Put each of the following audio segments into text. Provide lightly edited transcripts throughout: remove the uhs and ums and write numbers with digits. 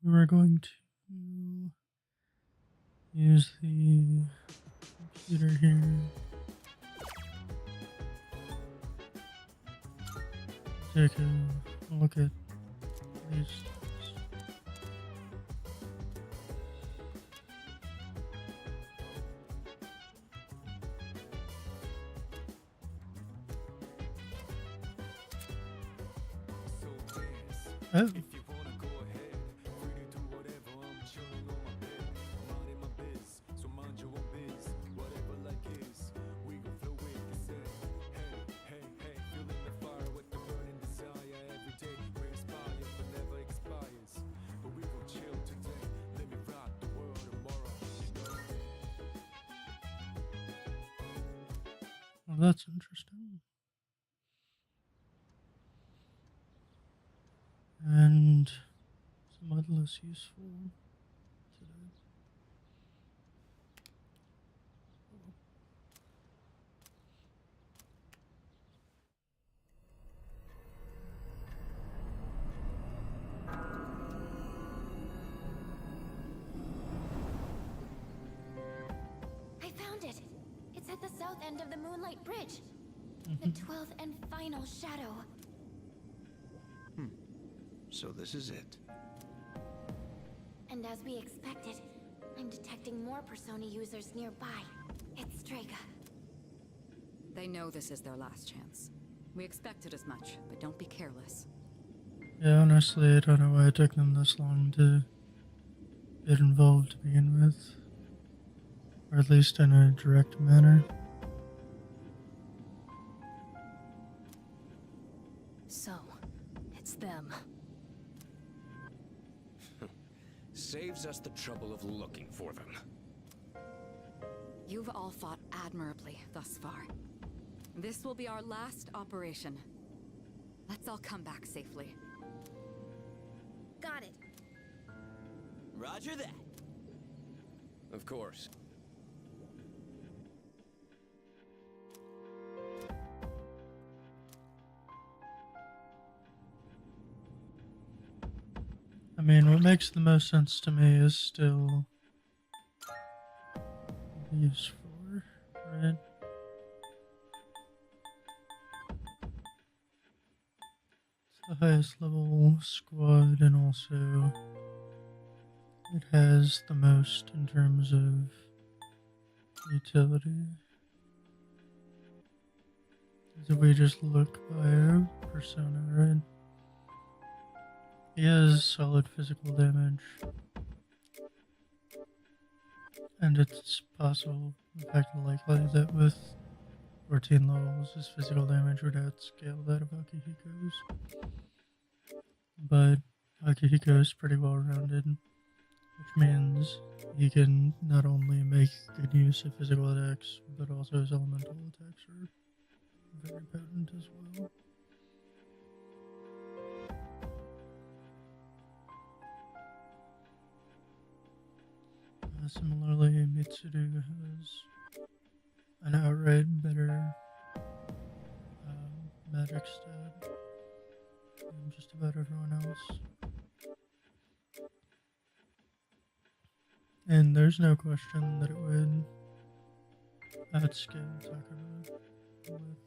we're going to use the computer here. Take a look at these. Oh, well, that's interesting. And somewhat less useful today. I found it! It's at the south end of the Moonlight Bridge. The Mm-hmm. 12th and final shadow. So this is it. And as we expected, I'm detecting more Persona users nearby. It's Strega. They know this is their last chance. We expected as much, but don't be careless. Yeah, honestly, I don't know why it took them this long to get involved to begin with, or at least in a direct manner. So, it's them. Saves us the trouble of looking for them. You've all fought admirably thus far. This will be our last operation. Let's all come back safely. Got it. Roger that. Of course. I mean, what makes the most sense to me is still these four, right? It's the highest level squad, and also it has the most in terms of utility. If we just look by persona, right? He has solid physical damage, and it's possible, in fact likely, that with 14 levels his physical damage would outscale that of Akihiko's. But Akihiko is pretty well rounded, which means he can not only make good use of physical attacks, but also his elemental attacks are very potent as well. Similarly, Mitsuru has an outright better magic stat than just about everyone else. And there's no question that it would outscale Takara with.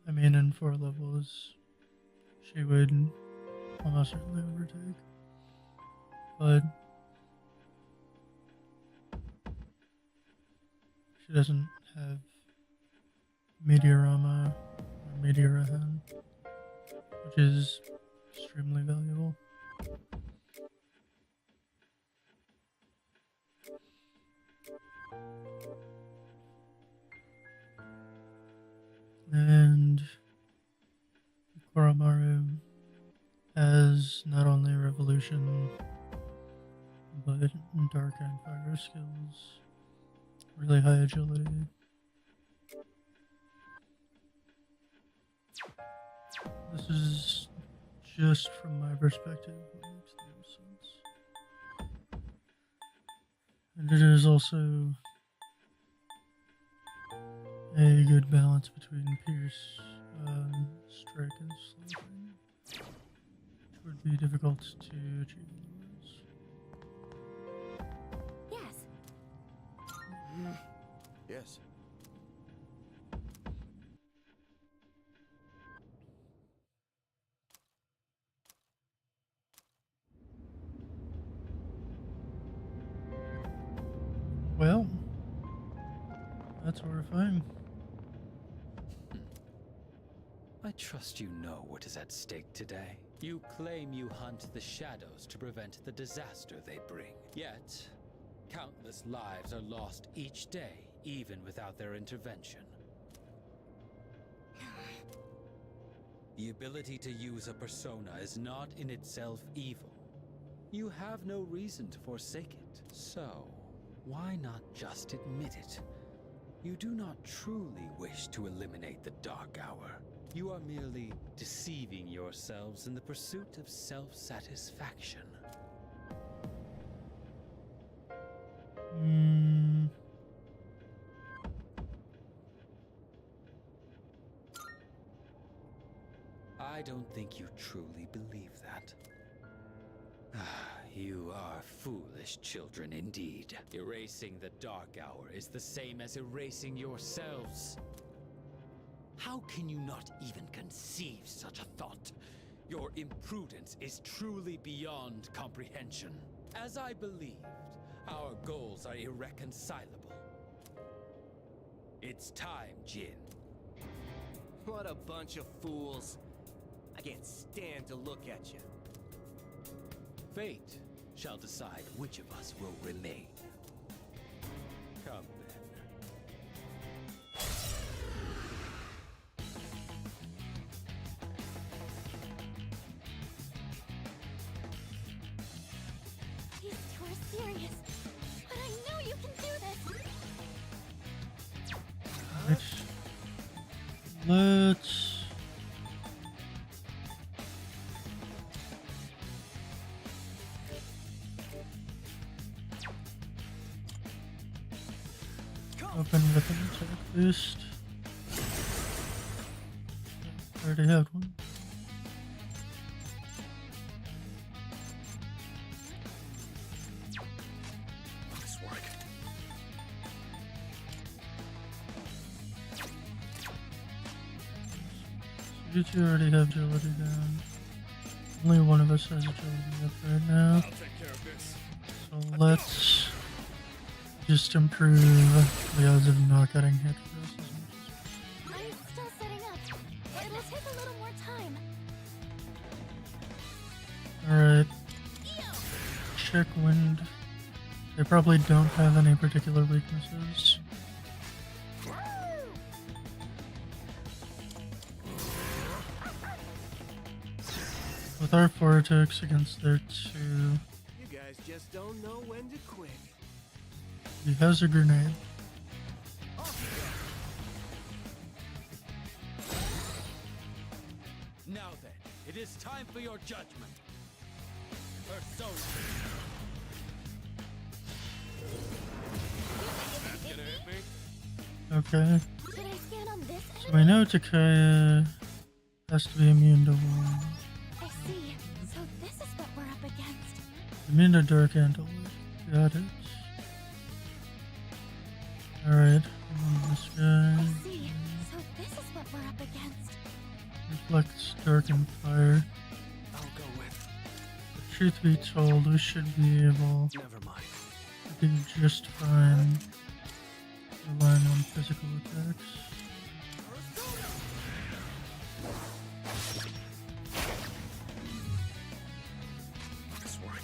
I mean, in 4 levels, she would almost certainly overtake. But she doesn't have Meteorama or Meteorahan, which is extremely valuable. And Koromaru has not only Revolution, but Dark and Fire skills, really high agility. This is just from my perspective what makes the most sense. And it is also a good balance between Pierce, Strike, and Slicing, which would be difficult to achieve otherwise. Yes. Yes. Well, that's horrifying. I trust you know what is at stake today. You claim you hunt the shadows to prevent the disaster they bring. Yet, countless lives are lost each day, even without their intervention. The ability to use a persona is not in itself evil. You have no reason to forsake it. So, why not just admit it? You do not truly wish to eliminate the Dark Hour. You are merely deceiving yourselves in the pursuit of self-satisfaction. I don't think you truly believe that. You are foolish children indeed. Erasing the Dark Hour is the same as erasing yourselves. How can you not even conceive such a thought? Your imprudence is truly beyond comprehension. As I believed, our goals are irreconcilable. It's time, Jin. What a bunch of fools. I can't stand to look at you. Fate shall decide which of us will remain. Come then. These two are serious. But I know you can do this. Let's open with an attack boost. Already had one. Nice work. You two already have agility down. Only one of us has agility up right now. I'll take care of this. So let's just improve the odds of not getting hit for us as much I'm still setting up. It'll take a little more time. as Alright. Check wind. They probably don't have any particular weaknesses. With our vortex against their two, You guys just don't know when to quit. he has a grenade. Now then, it is time for your judgment. Persona. Gonna hit me? Okay. Should I scan on this So enemy? we know Takaya has to be immune to one. I see. So this is what we're up against. Immune to dark and to light. Got it. Alright, this guy I see. So this is what we're up against. reflects dark and fire. I'll go with. But truth be told, we should be able Never mind. to do just fine relying on physical attacks. Nice work.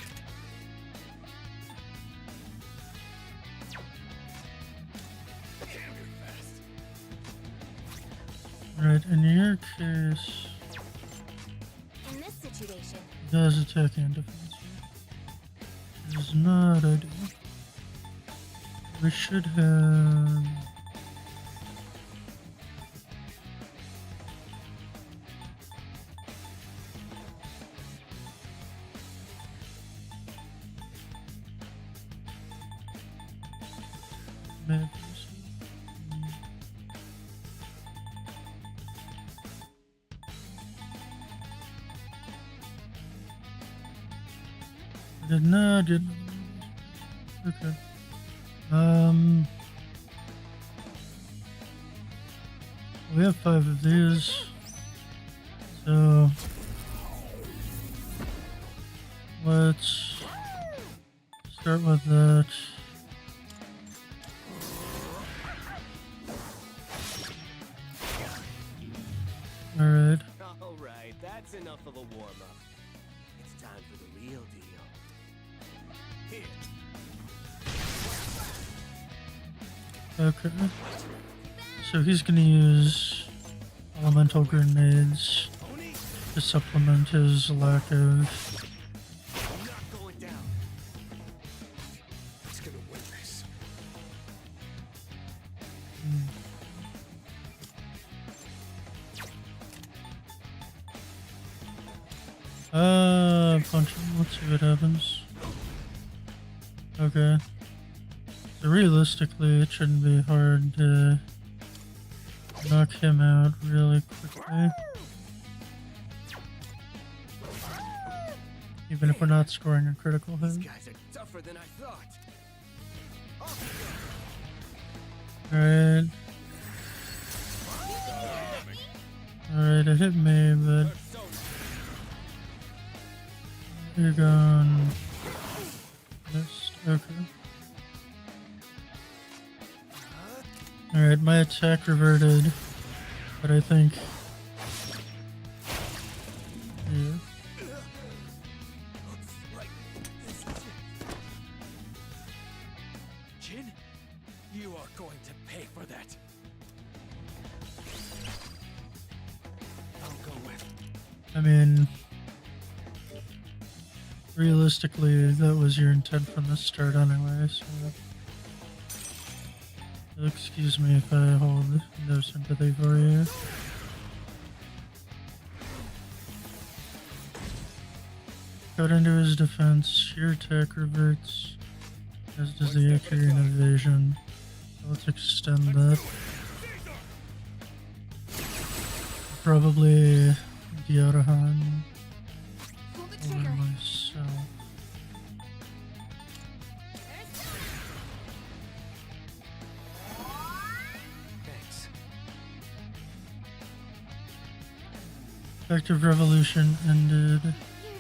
Damn, you're fast. Right, in your case, In this situation, it does attack and defense. Which is not ideal. We should have... I did not get okay. We have 5 of these. So let's start with that. Alright. Alright, that's enough of a warm-up. It's time for the real deal. Here. Okay. So he's gonna use elemental grenades to supplement his lack of. I'm not going down. It's gonna win this. Punch him. Let's see what happens. Okay. So realistically, it shouldn't be hard to knock him out really quickly. Even if we're not scoring a critical hit. These guys are tougher than I thought. Alright. Alright, it hit me, but you're gone. Missed. Okay. Alright, my attack reverted, but I think. Yeah. Jin, you are going to pay for that. I'll go with. I mean, realistically, that was your intent from the start anyway, so. Excuse me if I hold no sympathy for you. Got into his defense, your attack reverts, as does the accurate evasion. Let's extend that. Probably Diarahan over myself. Effective revolution ended. Here,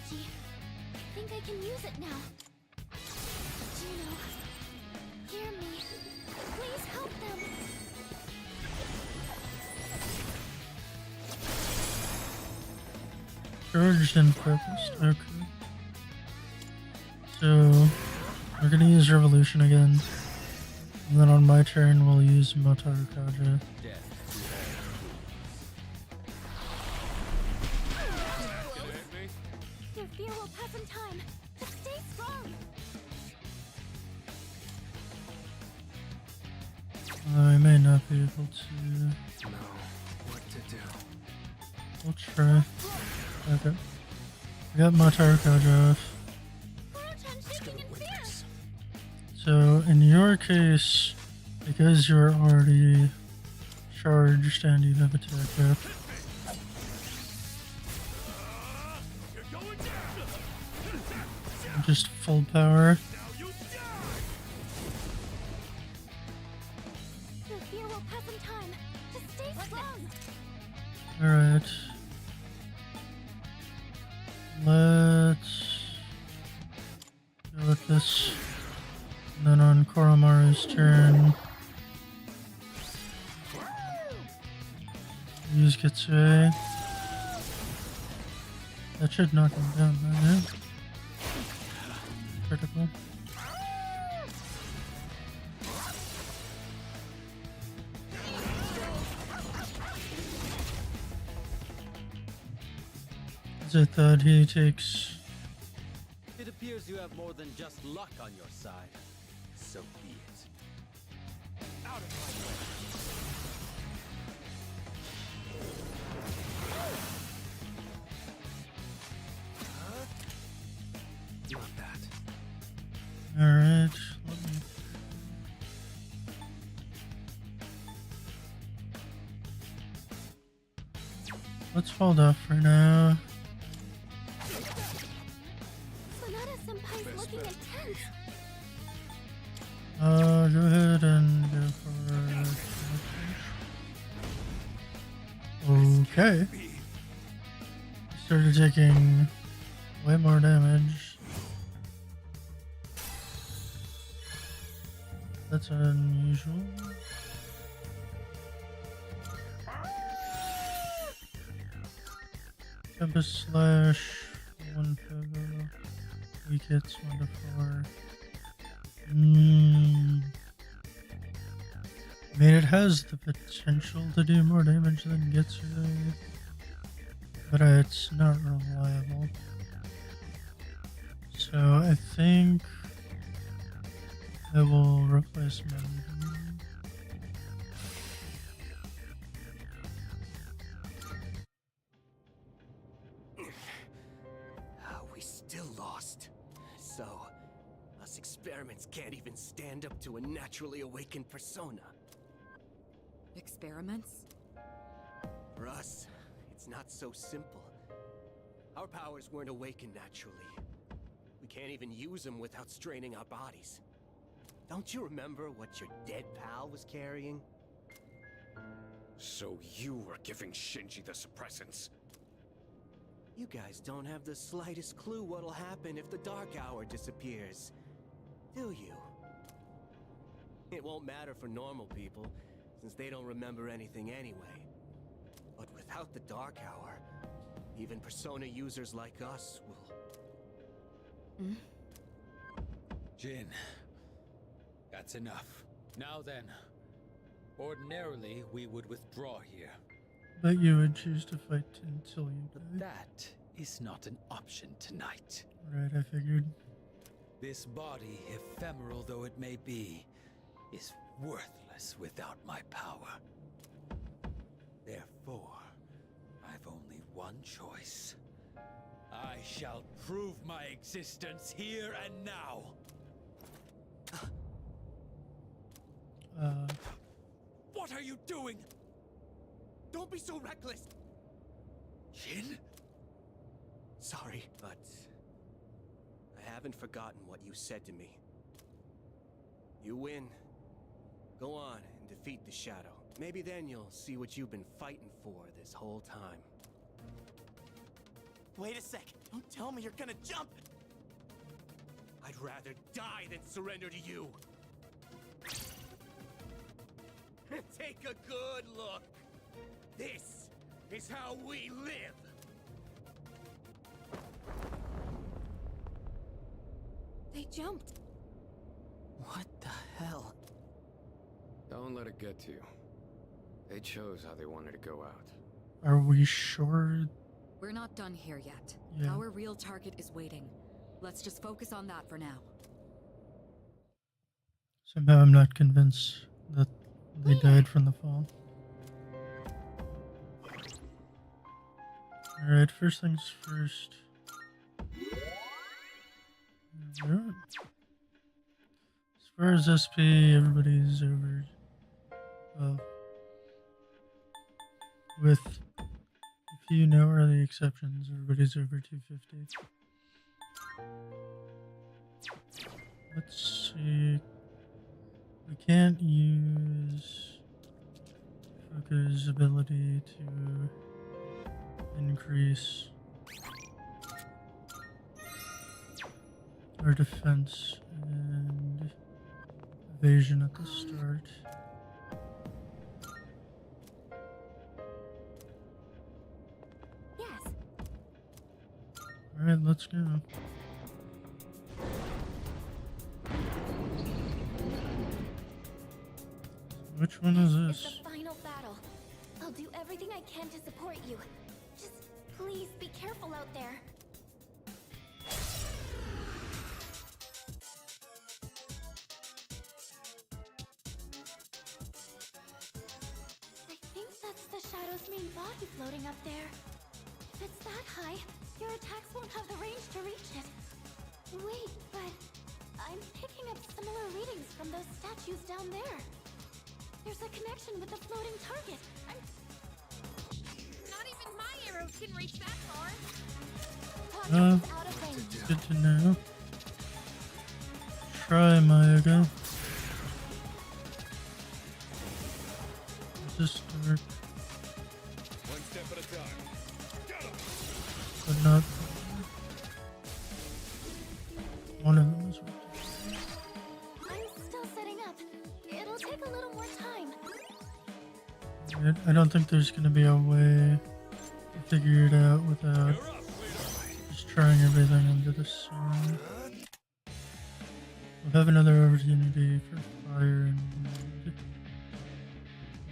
G. I think I can use it now. Juno, hear me. Please help them. Charged and focused. Okay. So we're gonna use revolution again. And then on my turn we'll use Motaru Kaja. Your fear will pass in time. Just stay strong. I may not be able to. No, what to do? We'll try. Okay. We got Motaru Kaja off. Boruchan shaking in fear. So in your case, because you're already charged and you have attack up, just full power. Your fear will pass in time. Just stay strong. Alright. Let's go with this. And then on Koromaru's turn, use Kitsue. That should knock him down, right? Critical. As I thought, he takes. It appears you have more than just luck on your side. So be it. Out of my way. Not that. Alright. Let's hold off for now. Sonata Senpai's intense. Go ahead and go for... Okay. Started taking way more damage. That's unusual. Tempest Slash, 1 pivot, weak hits 1 to 4. I mean, it has the potential to do more damage than Getsue, but it's not reliable. So I think I will replace Mandarin. We still lost. So, us experiments can't even stand up to a naturally awakened persona. Experiments? For us, it's not so simple. Our powers weren't awakened naturally. We can't even use them without straining our bodies. Don't you remember what your dead pal was carrying? So you were giving Shinji the suppressants? You guys don't have the slightest clue what'll happen if the Dark Hour disappears, do you? It won't matter for normal people, since they don't remember anything anyway. But without the Dark Hour, even Persona users like us will... Jin, that's enough. Now then, ordinarily we would withdraw here. But you would choose to fight until you die. That is not an option tonight. Right, I figured. This body, ephemeral though it may be, is worthless without my power. Therefore, I've only one choice. I shall prove my existence here and now. What are you doing? Don't be so reckless! Jin? Sorry, but... I haven't forgotten what you said to me. You win. Go on and defeat the Shadow. Maybe then you'll see what you've been fighting for this whole time. Wait a sec. Don't tell me you're gonna jump. I'd rather die than surrender to you. Take a good look. This is how we live. They jumped. What the hell? Don't let it get to you. They chose how they wanted to go out. Are we sure? We're not done here yet. Yeah. Our real target is waiting. Let's just focus on that for now. Somehow I'm not convinced that they died from the fall. Alright, first things first. Alright. As far as SP, everybody's over. Well, with a few noteworthy exceptions, everybody's over 250. Let's see. We can't use Fuku's ability to increase our defense and evasion at the start. Yes. Alright, let's go. Which one is It's this? the final battle. I'll do everything I can to support you. Just please be careful out there. I think that's the Shadow's main body floating up there. If it's that high, your attacks won't have the range to reach it. Wait, but I'm picking up similar readings from those statues down there. There's a connection with the floating target. Not even my arrows can reach that far. Target is out of range. Good to know. try, Mayaga. This is dark, One step at a time. but not one of them is working. I'm still setting up. It'll take a little more time. I don't think there's gonna be a way to figure it out without just trying everything under the sun. We'll have another opportunity for fire and wood.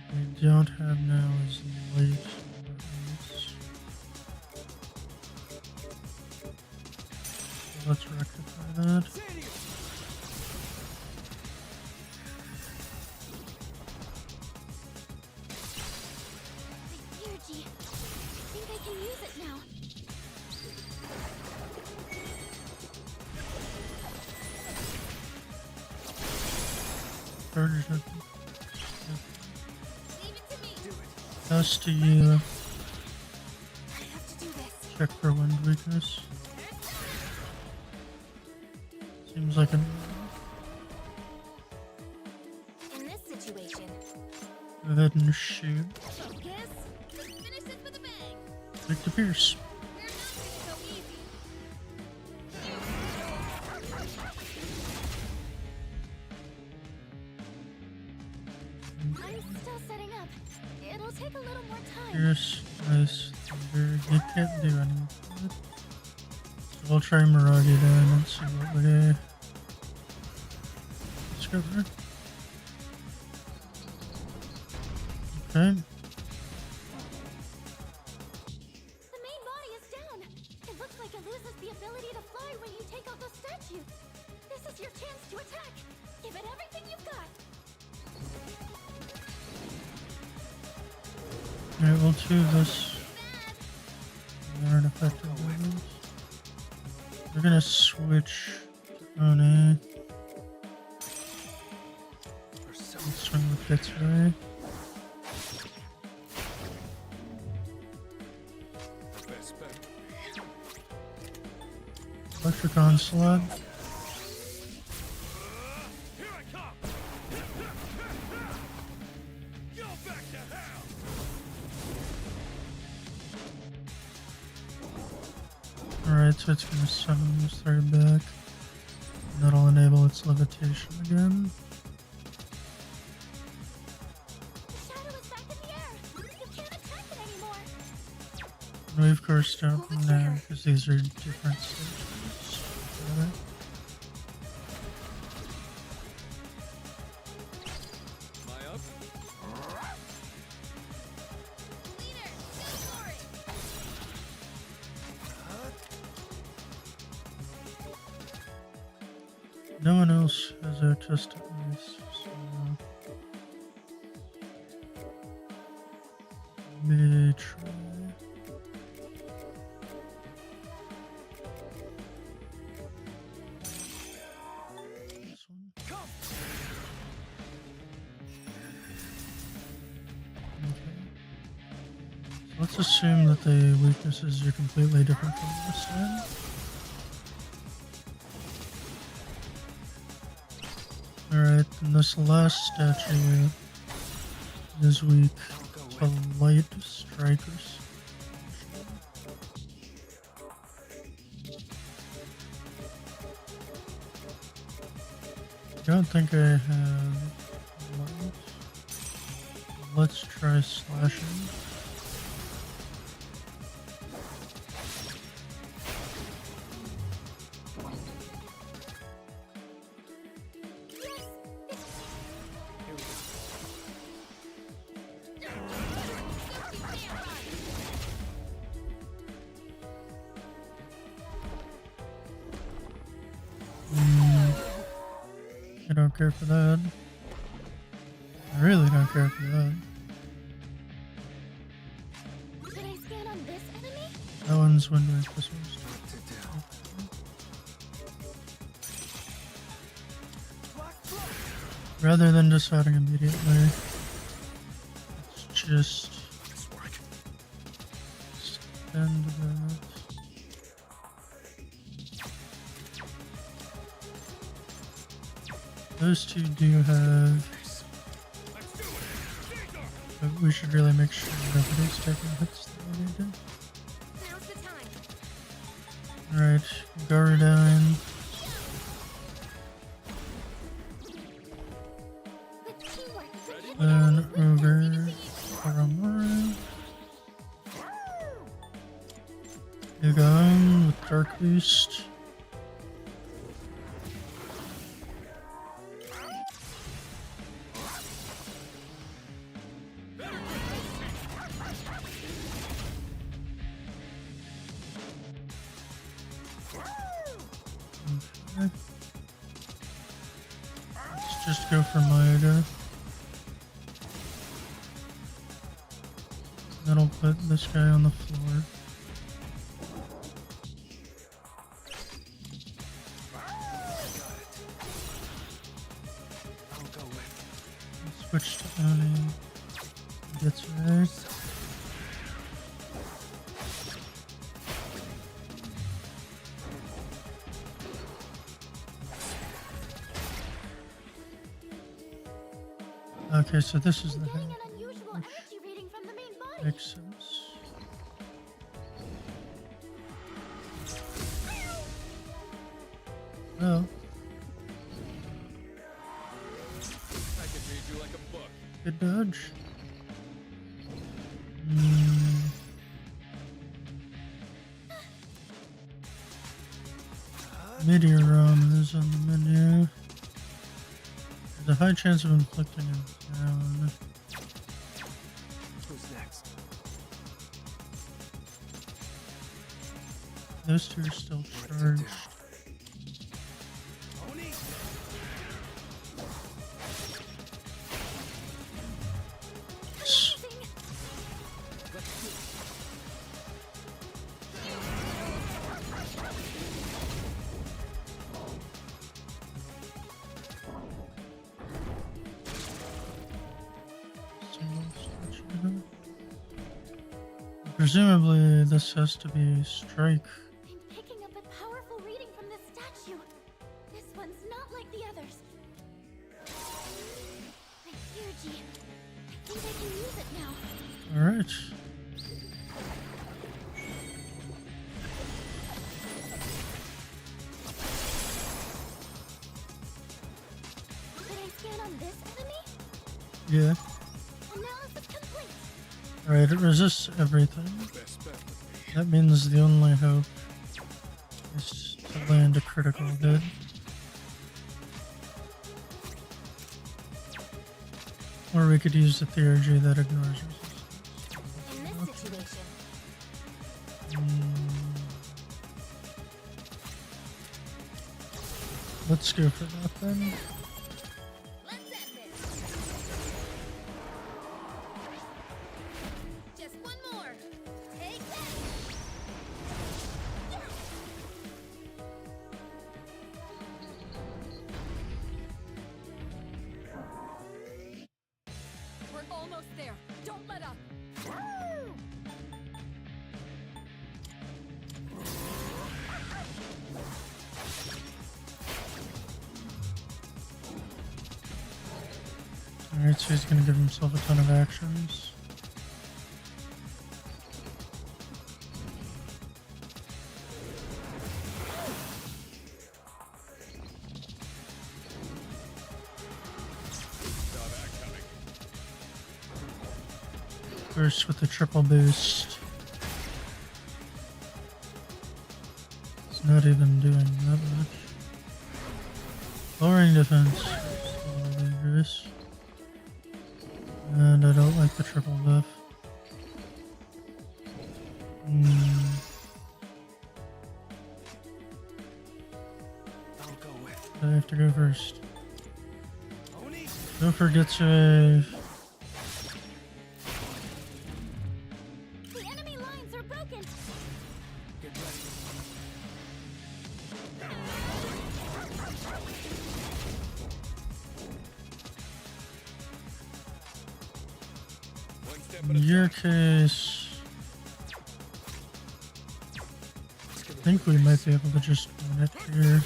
What we don't have now is light or ice. So let's rectify that. The energy. I think I can use it now. Charge it. Leave it to me. Has to I have to do this. check for wind weakness. Seems like an In this situation, go ahead and shoot. focus. Let's finish this with a bang. Victor Pierce. We're not gonna go easy. I'm still setting up. It'll take a little more time. Pierce, nice, thunder. He can't do anything. So we'll try Mirage then and see what we discover. Okay. The main body is down. It looks like it loses the ability to fly when you take out the statue. This is your chance to attack. Give it everything you've got. Alright, we'll do this. We aren't effective weapons. We're gonna switch to One. Let's swing with Fitz Ray. Electric Onslaught. Alright, so it's gonna summon this third back. And that'll enable its levitation again. The shadow is back in the air. You can't attack it anymore. And we of course don't know because these are different stages. Alright. Am I up? Leader, go for it. No one else has access to ice, so maybe try. This one. Okay. So let's assume that the weaknesses are completely different from this time. Alright, and this last statue is weak to light strikers. I don't think I have light. Let's try slashing. I don't care for that. I really don't care for that. Should I scan on this enemy? That one's wind wave, this one's. Rather than deciding immediately, let's just spend that. Those two do have, but we should really make sure nobody's taking hits that we need to. Now's the time. Alright, Garadine. With teamwork, we can hit Then the enemy's over weakness. Karamaru. Yugon with Dark Beast. Okay. Let's just go for Maeda. That'll put this guy on the floor. Switch to Oni. Gets right. Okay, so this is the Getting thing. an unusual energy reading from the main body. Makes sense. Well, I could read you like a book. good dodge. Meteor is on the menu. There's a high chance of inflicting him down. Who's next? Those two are still charged. Oni! Presumably, this has to be Strike. I'm picking up a powerful reading from this statue. This one's not like the others. My energy. I think I can use it now. Alright. Did I scan on this enemy? Yeah. Analysis complete. Alright, it resists everything. Best bet would be That means the only hope is to land a critical hit. Or we could use the theurgy that ignores resistance. In this situation, Let's go for that then. let's end this. Just one more. Take that. We're almost there. Don't let up. Alright, so he's gonna give himself a ton of actions. First with the triple boost. It's not even doing that much. Lowering defense is a little dangerous. And I don't like the triple buff. Don't go with I have to go first. Oni! Gopher gets a... The enemy lines are broken. Get ready. one step at In a your time. case... I think we might be able to just win it here.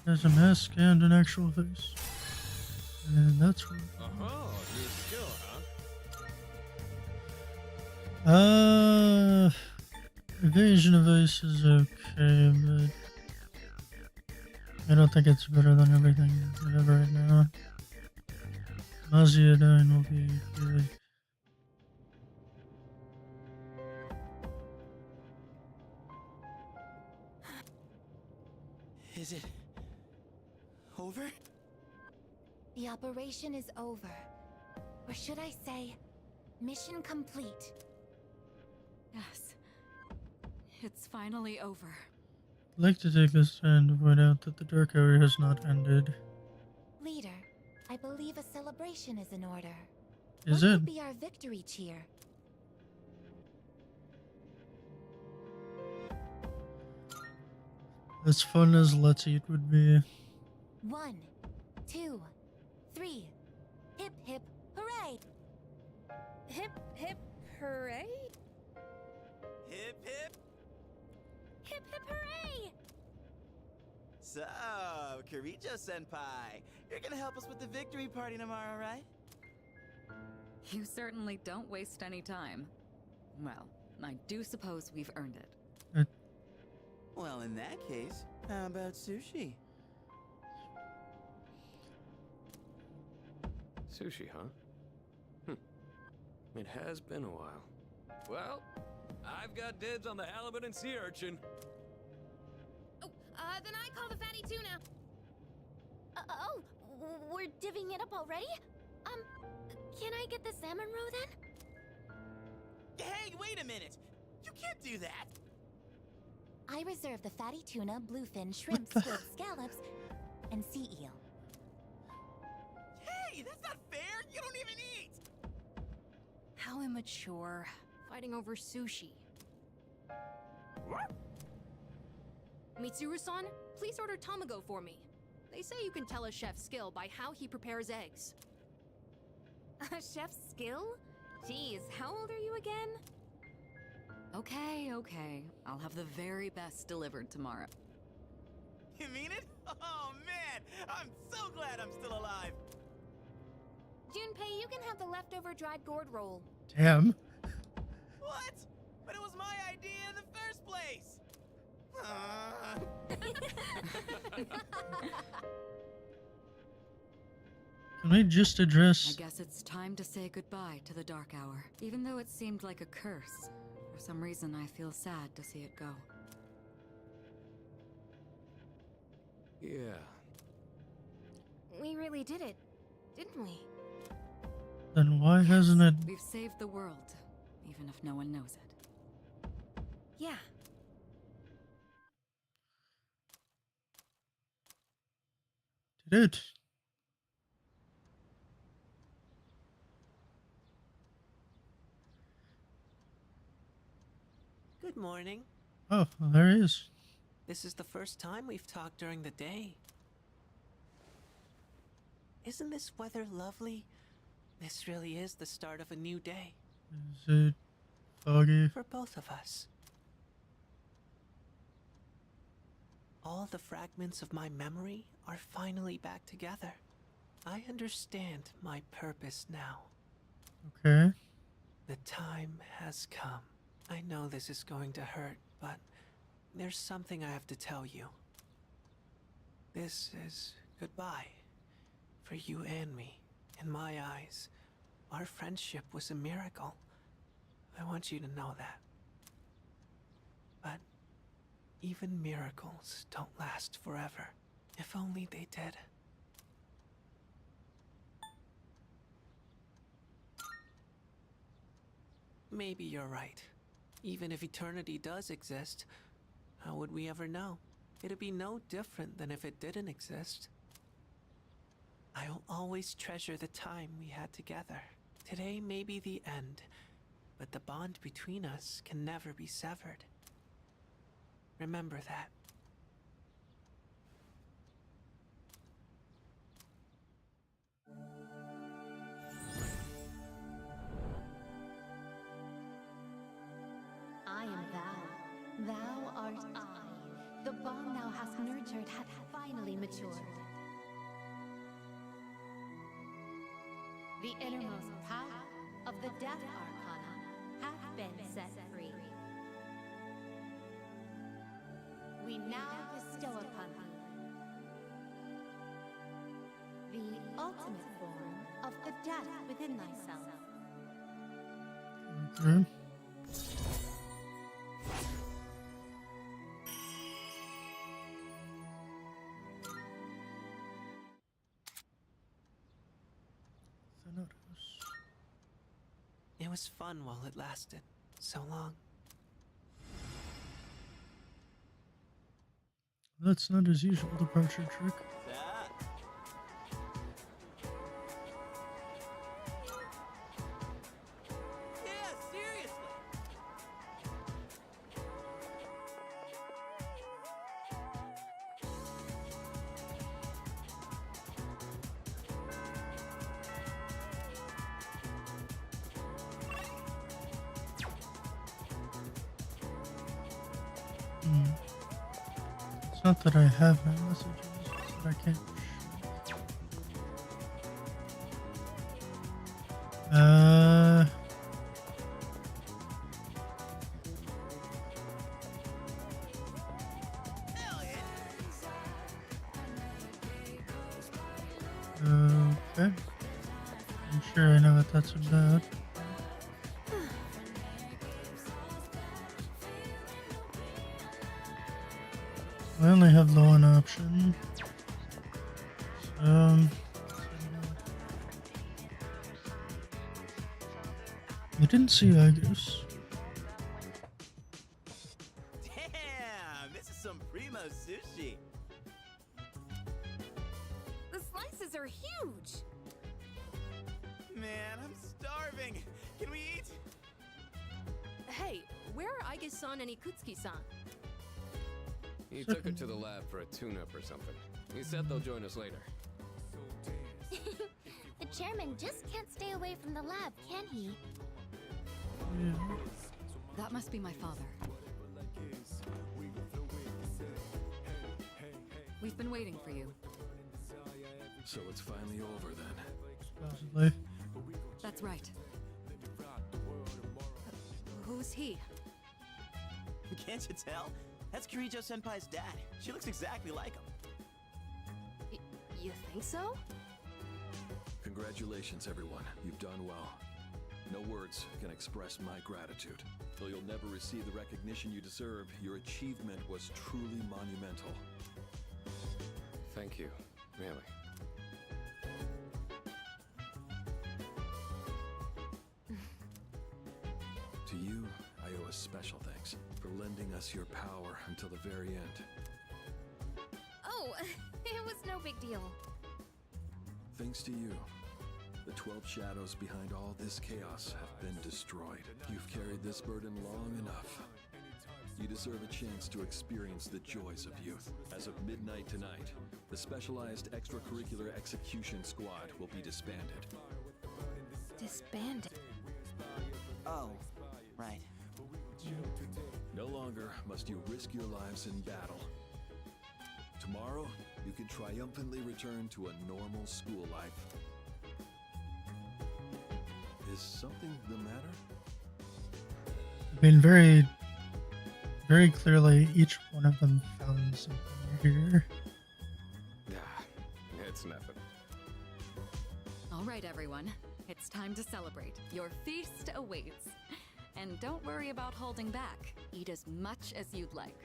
There's a mask and an actual face. And that's what. New skill, huh? Evasion of ice is okay, but I don't think it's better than everything we have right now. Nausea will be good. Is it over? The operation is over. Or should I say, mission complete. Yes. It's finally over. I'd like to take this time to point out that the Dark Hour has not ended. Leader, I believe a celebration is in order. Is what it? would be our victory cheer? As fun as Let's Eat would be. 1, 2, 3. Hip hip hooray! Hip, hip, hooray? Hip hip. Hip hip hooray! So, Kirijo-senpai, you're gonna help us with the victory party tomorrow, right? You certainly don't waste any time. Well, I do suppose we've earned it. Well, in that case, how about sushi? Sushi, huh? It has been a while. Well, I've got dibs on the halibut and sea urchin. Oh, then I call the fatty tuna. We're divvying it up already? Can I get the salmon roe then? Hey, wait a minute! You can't do that! I reserve the fatty tuna, bluefin, shrimp, squid, scallops, and sea eel. Hey, that's not fair! You don't even eat! How immature. Fighting over sushi. Mitsuru-san, please order tamago for me. They say you can tell a chef's skill by how he prepares eggs. A chef's skill? Geez, how old are you again? Okay, okay. I'll have the very best delivered tomorrow. You mean it? Oh man, I'm so glad I'm still alive. Junpei, you can have the leftover dried gourd roll. Damn. What? But it was my idea in the first place. Can we just I address... guess it's time to say goodbye to the Dark Hour. Even though it seemed like a curse, for some reason I feel sad to see it go. Yeah. We really did it, didn't we? Then why hasn't it... We've saved the world, even if no one knows it. Yeah. Did it? Good morning. Oh, well, there he is. This is the first time we've talked during the day. Isn't this weather lovely? This really is the start of a new day. Is it foggy? For both of us. All the fragments of my memory are finally back together. I understand my purpose now. Okay. The time has come. I know this is going to hurt, but there's something I have to tell you. This is goodbye. For you and me. In my eyes, our friendship was a miracle. I want you to know that. But even miracles don't last forever. If only they did. Maybe you're right. Even if eternity does exist, how would we ever know? It'd be no different than if it didn't exist. I'll always treasure the time we had together. Today may be the end, but the bond between us can never be severed. Remember that. I am thou. Thou art I. The bond thou hast nurtured hath finally matured. The innermost power of the Death Arcana hath been set free. We now bestow upon thee the ultimate form of the death within thyself. Okay. Thanatos. It was fun while it lasted. So long. That's not his usual departure trick. Yeah, seriously. It's not that I have no messages, it's that I can't. Okay. I'm sure I know what that's about. I only have the one option. I didn't see Agus. Damn, this is some primo sushi. The slices are huge. Man, I'm starving. Can we eat? Hey, where are Aige-san and Ikutsuki-san? He took her to the lab for a tune-up or something. He said they'll join us later. The chairman just can't stay away from the lab, can he? Yeah. That must be my father. We've been waiting for you. So it's finally over then. Supposedly. That's right. Who's he? Can't you tell? That's Kirijo-senpai's dad. She looks exactly like him. You think so? Congratulations, everyone. You've done well. No words can express my gratitude. Though you'll never receive the recognition you deserve, your achievement was truly monumental. Thank you, really. To you, I owe a special thanks for lending us your power until the very end. Oh, it was no big deal. Thanks to you, the 12 shadows behind all this chaos have been destroyed. You've carried this burden long enough. You deserve a chance to experience the joys of youth. As of midnight tonight, the specialized extracurricular execution squad will be disbanded. Disbanded. Oh, right. No longer must you risk your lives in battle. Tomorrow, you can triumphantly return to a normal school life. Is something the matter? I mean, very clearly, each one of them found something here. It's nothing. All right, everyone. It's time to celebrate. Your feast awaits. And don't worry about holding back. Eat as much as you'd like.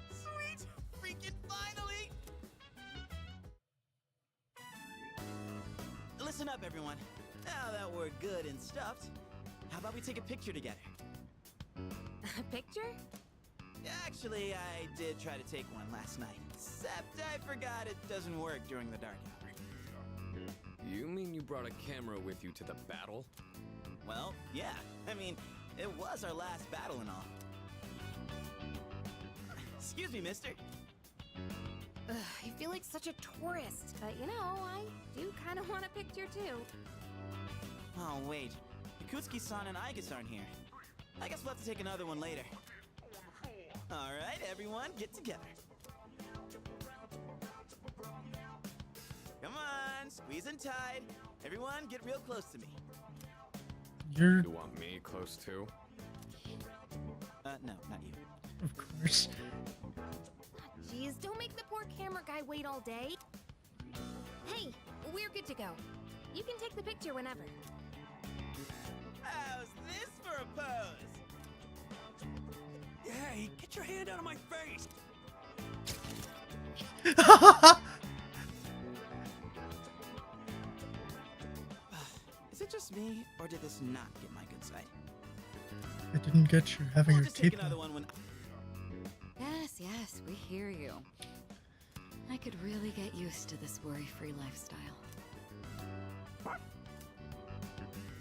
Sweet! Freaking finally! Listen up, everyone. Now that we're good and stuffed, how about we take a picture together? A picture? Actually, I did try to take one last night, except I forgot it doesn't work during the dark hour. You mean you brought a camera with you to the battle? Well, yeah. I mean, it was our last battle and all. Excuse me, mister. Ugh, I feel like such a tourist, but you know, I do kind of want a picture too. Oh, wait. Ikutsuki-san and Aigis aren't here. I guess we'll have to take another one later. All right, everyone, get together. Come on, squeeze in tight. Everyone, get real close to me. You're, You want me close too? No, not you. of course. Jeez, don't make the poor camera guy wait all day. Hey, we're good to go. You can take the picture whenever. How's this for a pose? Hey, get your hand out of my face! Is it just me, or did this not get my good side? I didn't get you having We'll your just take teeth another out. one when... Yes, we hear you. I could really get used to this worry-free lifestyle.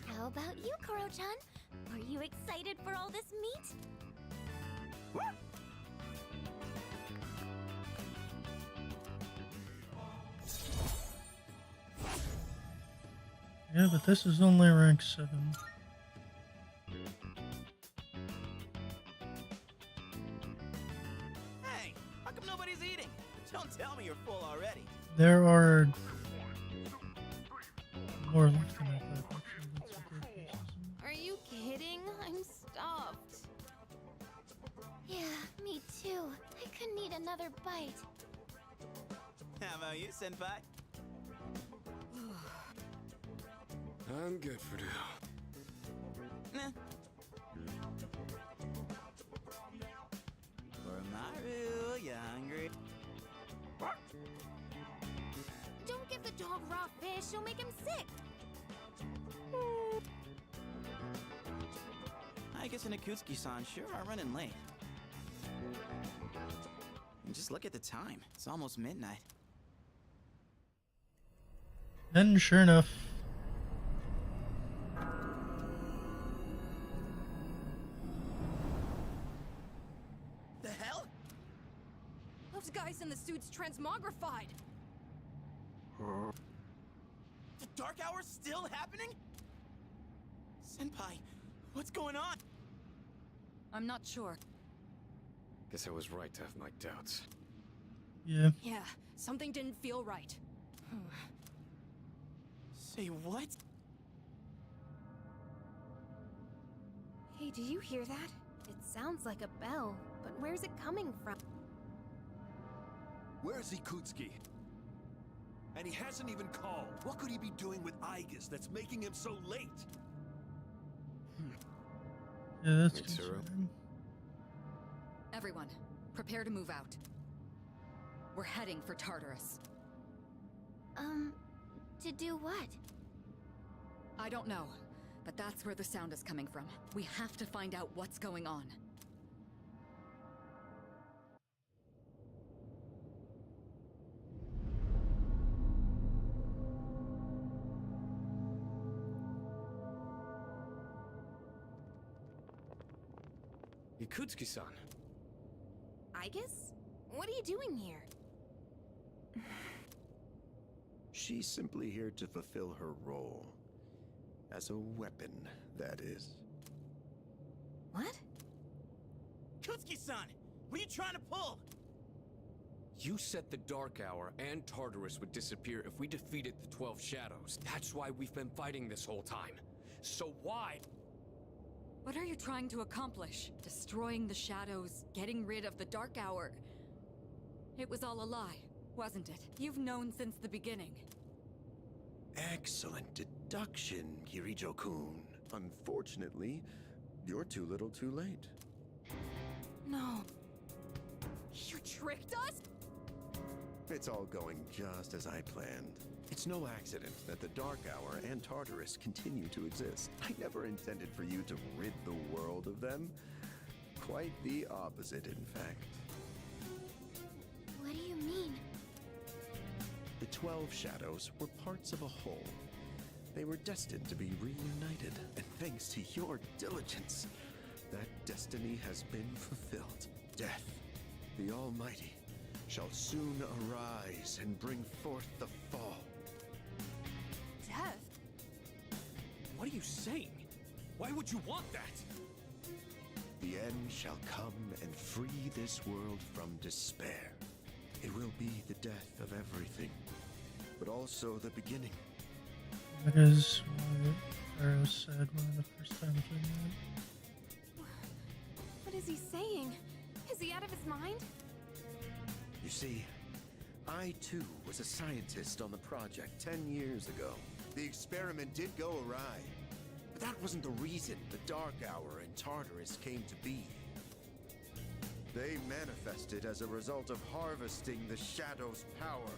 How about you, Koro-chan? Are you excited for all this meat? Yeah, but this is only rank 7. Hey, how come nobody's eating? Don't tell me you're full already. There are more left than I thought, actually. That's a great criticism. Are you kidding? I'm stuffed. Yeah, me too. I could need another bite. How about you, Senpai? I'm good for now. Nah. Oromaru, you hungry? Don't give the dog raw fish, you'll make him sick. I guess an Akutsuki-san sure are running late. And just look at the time. It's almost midnight. And sure enough, The hell? Those guys in the suits transmogrified. The Dark Hour's still happening? Senpai, what's going on? I'm not sure. Guess I was right to have my doubts. yeah. Yeah, something didn't feel right. Say what? Hey, do you hear that? It sounds like a bell, but where's it coming from? Where's Ikutsuki? And he hasn't even called. What could he be doing with Aigis that's making him so late? Yeah, that's Mitsuru. concerning. Everyone, prepare to move out. We're heading for Tartarus. To do what? I don't know, but that's where the sound is coming from. We have to find out what's going on. Ikutsuki-san. I guess? What are you doing here? She's simply here to fulfill her role. As a weapon, that is. What? Kutsuki-san, what are you trying to pull? You said the Dark Hour and Tartarus would disappear if we defeated the 12 Shadows. That's why we've been fighting this whole time. So why? What are you trying to accomplish? Destroying the shadows, getting rid of the Dark Hour? It was all a lie, wasn't it? You've known since the beginning. Excellent deduction, Kirijo-kun. Unfortunately, you're too little too late. No. You tricked us? It's all going just as I planned. It's no accident that the Dark Hour and Tartarus continue to exist. I never intended for you to rid the world of them. Quite the opposite, in fact. What do you mean? The 12 Shadows were parts of a whole. They were destined to be reunited, and thanks to your diligence, that destiny has been fulfilled. Death, the Almighty, shall soon arise and bring forth the fall. Death? What are you saying? Why would you want that? The end shall come and free this world from despair. It will be the death of everything, but also the beginning. That is what Pharaoh said one of the first times we met. What is he saying? Is he out of his mind? You see, I too was a scientist on the project 10 years ago. The experiment did go awry, but that wasn't the reason the Dark Hour and Tartarus came to be. They manifested as a result of harvesting the Shadow's power,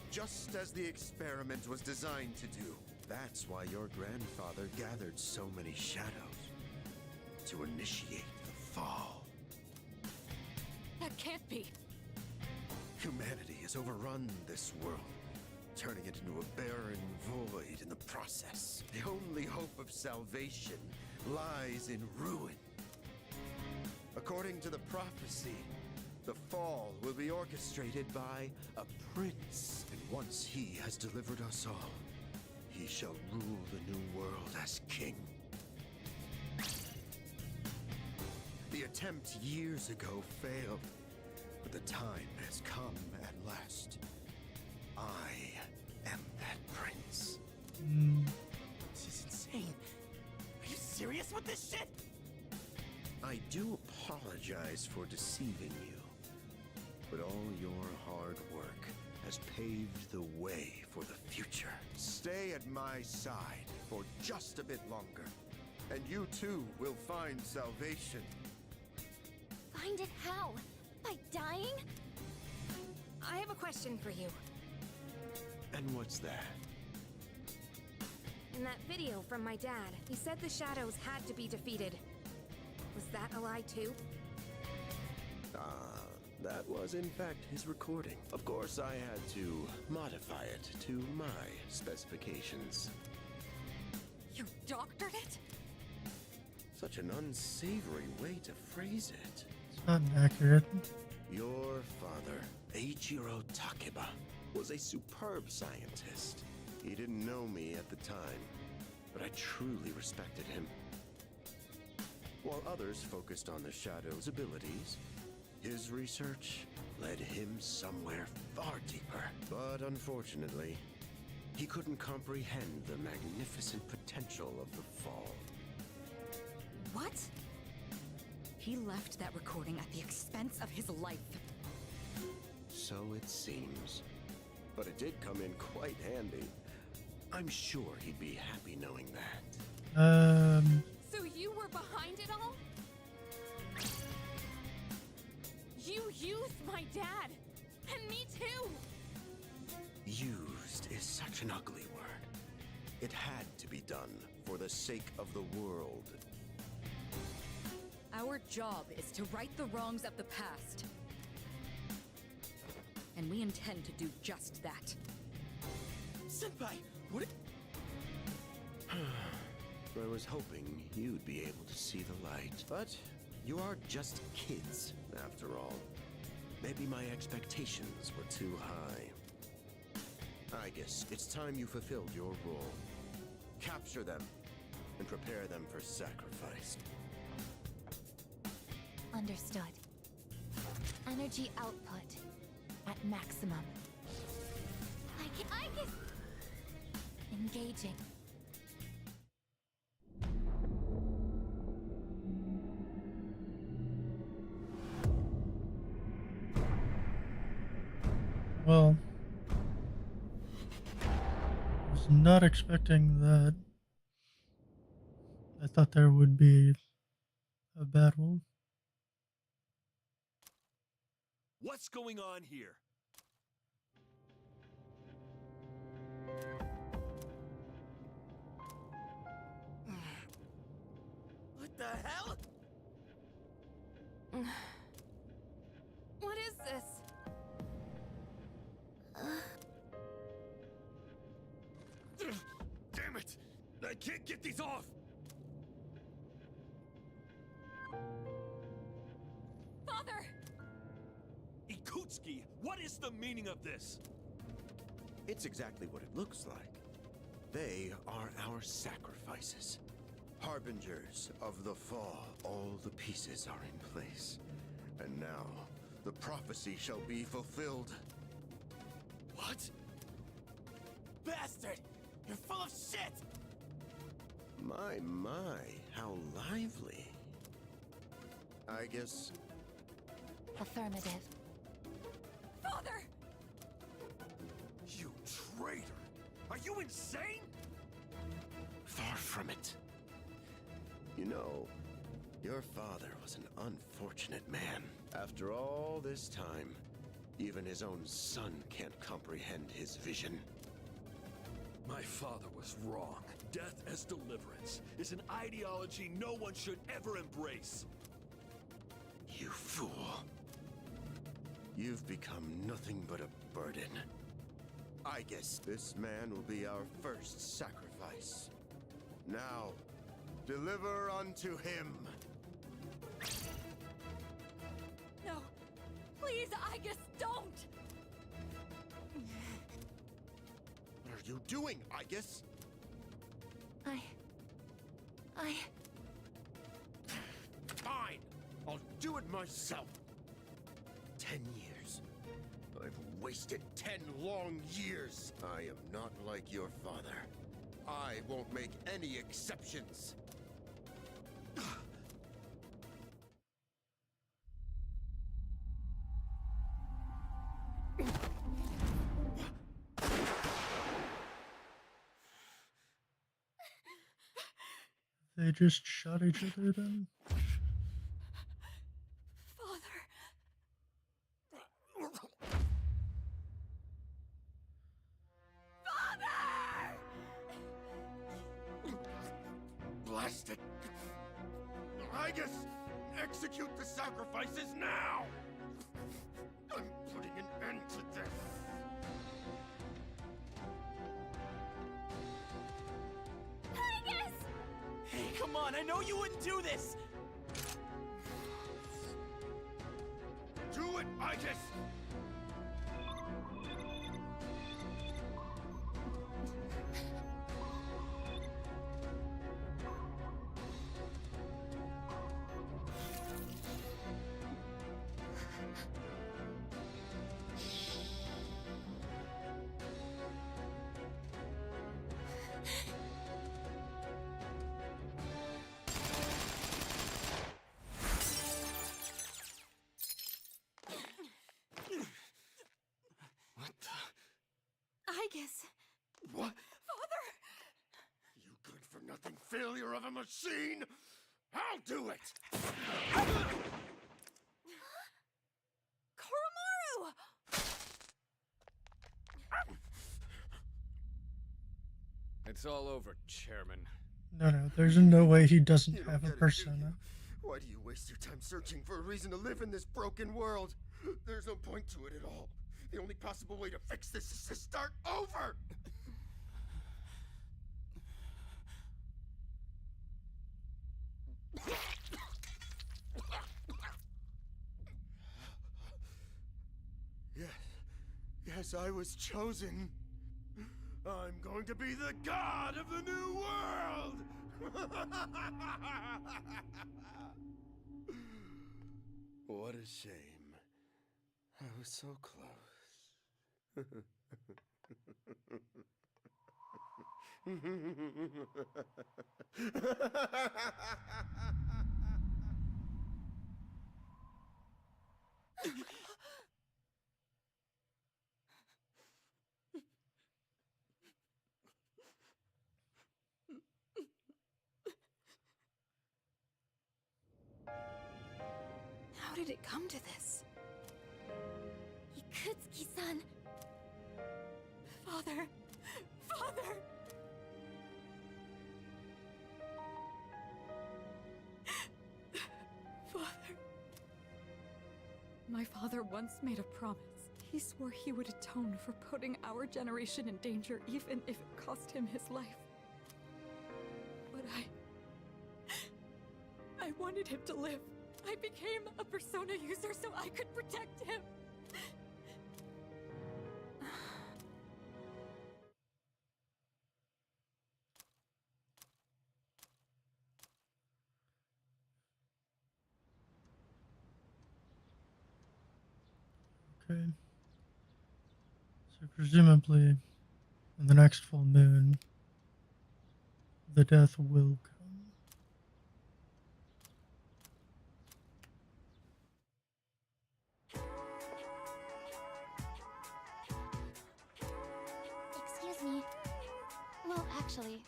just as the experiment was designed to do. That's why your grandfather gathered so many shadows, to initiate the fall. That can't be. Humanity has overrun this world, turning it into a barren void in the process. The only hope of salvation lies in ruin. According to the prophecy, the fall will be orchestrated by a prince. And once he has delivered us all, he shall rule the new world as king. The attempt years ago failed, but the time has come at last. I am that prince. This is insane. Are you serious with this shit? I do apologize for deceiving you, but all your hard work has paved the way for the future. Stay at my side for just a bit longer, and you too will find salvation. Find it how? By dying? I have a question for you. And what's that? In that video from my dad, he said the shadows had to be defeated. Was that a lie too? That was in fact his recording. Of course, I had to modify it to my specifications. You doctored it? Such an unsavory way to phrase it. It's not accurate. Your father, Eiichiro Takeba, was a superb scientist. He didn't know me at the time, but I truly respected him. While others focused on the Shadow's abilities, his research led him somewhere far deeper. But unfortunately, he couldn't comprehend the magnificent potential of the fall. What? He left that recording at the expense of his life. So it seems. But it did come in quite handy. I'm sure he'd be happy knowing that. So you were behind it all? You used my dad! And me too! Used is such an ugly word. It had to be done for the sake of the world. Our job is to right the wrongs of the past. And we intend to do just that. Senpai, what? I was hoping you'd be able to see the light. But you are just kids, after all. Maybe my expectations were too high. I guess it's time you fulfilled your role. Capture them and prepare them for sacrifice. Understood. Energy output at maximum. I can... Engaging. Well, I was not expecting that. I thought there would be a battle. What's going on here? What the hell? What is this? Damn it! I can't get these off! Father! Ikutsuki, what is the meaning of this? It's exactly what it looks like. They are our sacrifices. Harbingers of the fall. All the pieces are in place. And now, the prophecy shall be fulfilled. What? Bastard! You're full of shit! My, how lively. I guess... Affirmative. Father! You traitor! Are you insane? Far from it. You know, your father was an unfortunate man. After all this time, even his own son can't comprehend his vision. My father was wrong. Death as deliverance is an ideology no one should ever embrace. You fool. You've become nothing but a burden. I guess this man will be our first sacrifice. Now, deliver unto him. No. Please, Aegis, don't! What are you doing, Aegis? Fine! I'll do it myself! 10 years. I've wasted 10 long years. I am not like your father. I won't make any exceptions. They just shot each other then? Father! Father! Blast it! Aegis! Execute the sacrifices now! I'm putting an end to this! Aegis! Hey, come on, I know you wouldn't do this! Do it, Aegis! Aegis! What? Father! You good-for-nothing failure of a machine! I'll do it! Koromaru! It's all over, Chairman. No, there's no way he doesn't You don't have a get it, do persona. you? Why do you waste your time searching for a reason to live in this broken world? There's no point to it at all. The only possible way to fix this is to start over! Yes, I was chosen. I'm going to be the god of the new world! What a shame. I was so close. How did it come to this? Ikutsuki-san! Father! Father! Father. My father once made a promise. He swore he would atone for putting our generation in danger even if it cost him his life. But I wanted him to live. I became a persona user so I could protect him. Okay. So presumably, in the next full moon, the death will come. Excuse me. Well, actually.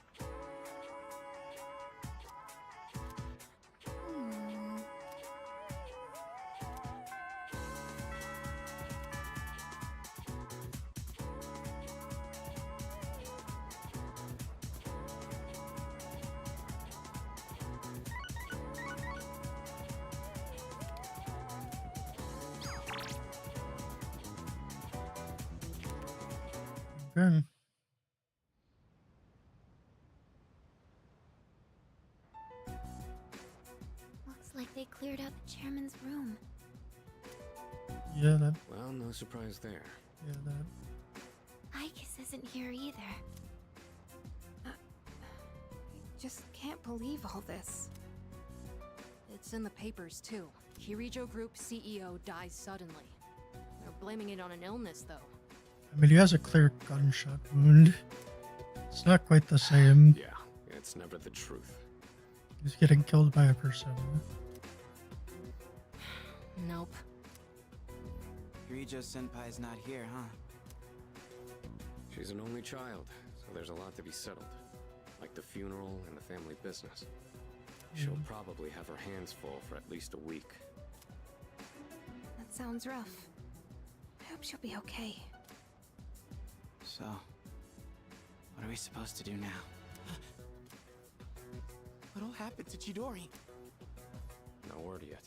Okay. Looks like they cleared out the chairman's room. Yeah, that. Well, no surprise there. Yeah, that. Icus isn't here either. I just can't believe all this. It's in the papers, too. Kirijo Group CEO dies suddenly. They're blaming it on an illness, though. I mean, he has a clear gunshot wound. It's not quite the same. Yeah, it's never the truth. He's getting killed by a persona. Nope. Kirijo Senpai's not here, huh? She's an only child, so there's a lot to be settled. Like the funeral and the family business. She'll probably have her hands full for at least a week. That sounds rough. I hope she'll be okay. So, what are we supposed to do now? What'll happen to Chidori? No word yet.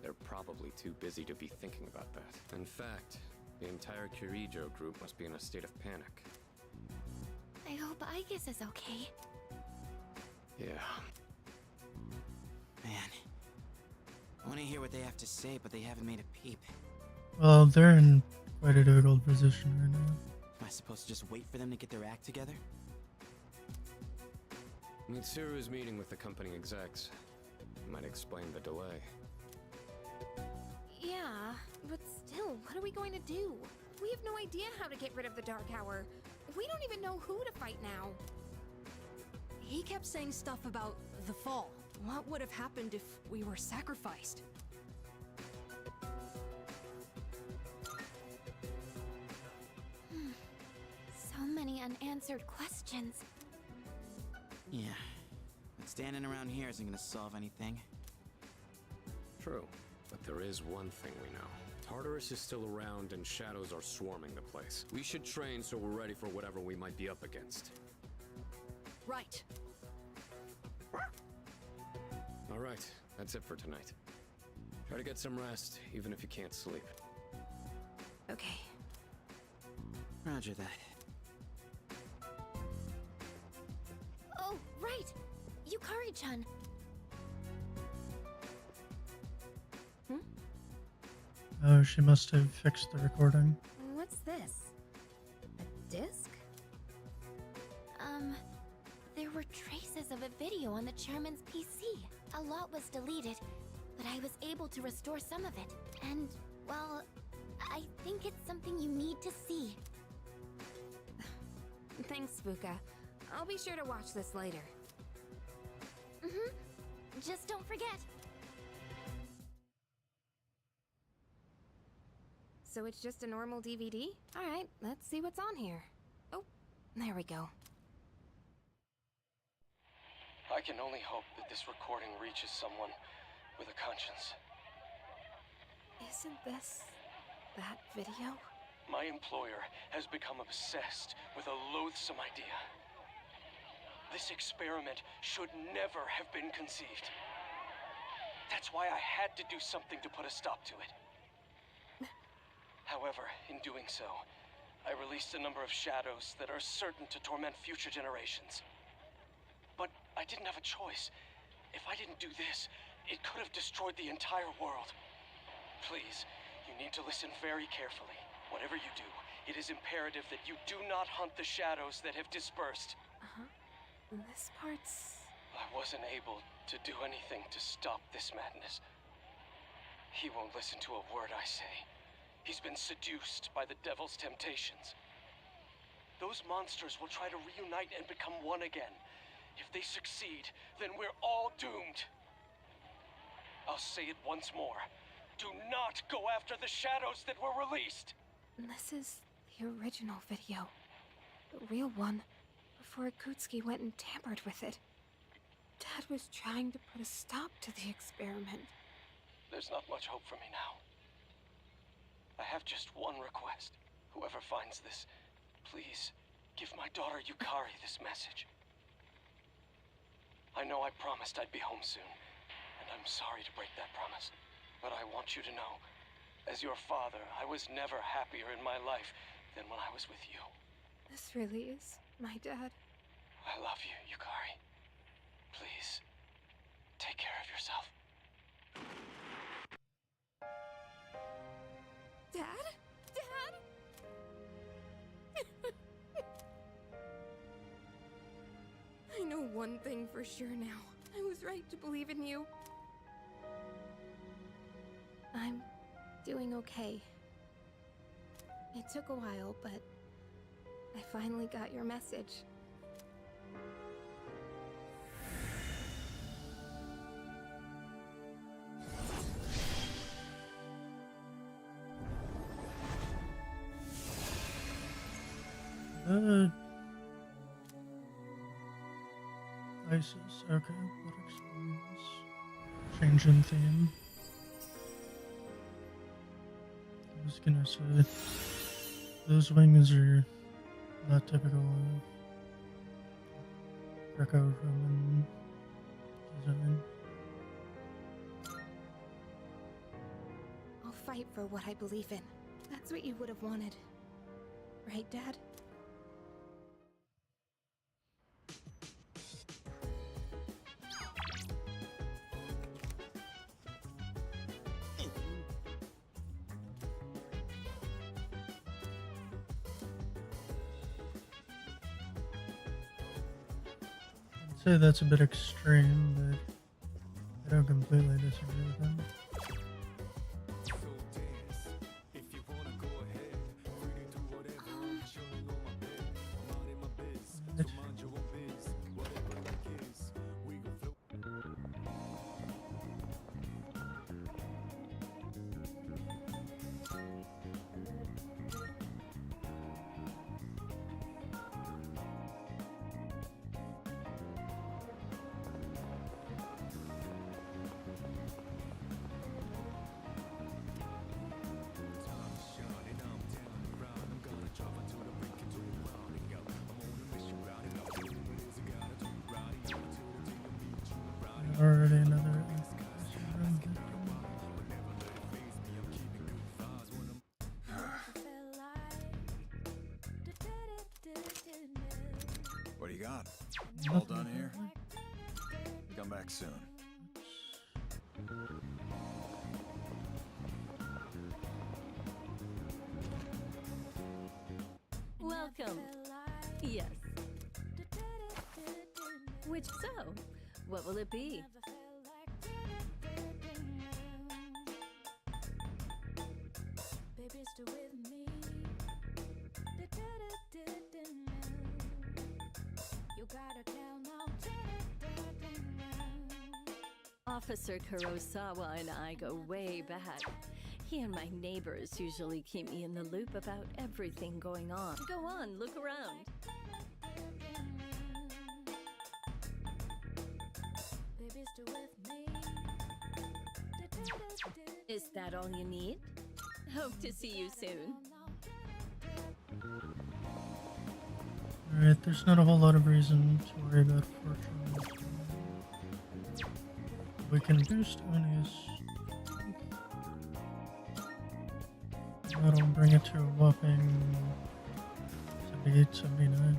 They're probably too busy to be thinking about that. In fact, the entire Kirijo group must be in a state of panic. I hope Icus is okay. Yeah. Man, I want to hear what they have to say, but they haven't made a peep. Well, they're in quite a difficult position right now. Am I supposed to just wait for them to get their act together? Mitsuru's meeting with the company execs. Might explain the delay. Yeah, but still, what are we going to do? We have no idea how to get rid of the Dark Hour. We don't even know who to fight now. He kept saying stuff about the fall. What would have happened if we were sacrificed? So many unanswered questions. Yeah. But standing around here isn't gonna solve anything. True, but there is one thing we know. Tartarus is still around and shadows are swarming the place. We should train so we're ready for whatever we might be up against. Right. Alright, that's it for tonight. Try to get some rest, even if you can't sleep. Okay. Roger that. Oh, right! Yukari-chan. Oh, she must have fixed the recording. What's this? A disc? There were traces of a video on the chairman's PC. A lot was deleted, but I was able to restore some of it. And, well, I think it's something you need to see. Thanks, Fuka. I'll be sure to watch this later. Just don't forget. So it's just a normal DVD? Alright, let's see what's on here. Oh, there we go. I can only hope that this recording reaches someone with a conscience. Isn't this that video? My employer has become obsessed with a loathsome idea. This experiment should never have been conceived. That's why I had to do something to put a stop to it. However, in doing so, I released a number of shadows that are certain to torment future generations. But I didn't have a choice. If I didn't do this, it could have destroyed the entire world. Please, you need to listen very carefully. Whatever you do, it is imperative that you do not hunt the shadows that have dispersed. This part's... I wasn't able to do anything to stop this madness. He won't listen to a word I say. He's been seduced by the devil's temptations. Those monsters will try to reunite and become one again. If they succeed, then we're all doomed. I'll say it once more. Do not go after the shadows that were released! This is the original video. The real one, before Akutsuki went and tampered with it. Dad was trying to put a stop to the experiment. There's not much hope for me now. I have just one request. Whoever finds this, please give my daughter Yukari this message. I know I promised I'd be home soon, and I'm sorry to break that promise. But I want you to know, as your father, I was never happier in my life than when I was with you. This really is my dad. I love you, Yukari. Please, take care of yourself. Dad? Dad? I know one thing for sure now. I was right to believe in you. I'm doing okay. It took a while, but I finally got your message. ISIS, okay, what explains? Change in theme. I was gonna say, those wings are not typical of Greco-Roman design. I'll fight for what I believe in. That's what you would have wanted. Right, Dad? I'd say that's a bit extreme, but I don't completely disagree with him. Already another What do you got? All done here? Come back soon. Welcome. Yes. Which so? What will it be? Officer Kurosawa and I go way back. He and my neighbors usually keep me in the loop about everything going on. Go on, look around. Is that all you need? Hope to see you soon. Alright, there's not a whole lot of reason to worry about fortune. We can boost Oni's. That'll bring it to a whopping 78, 79.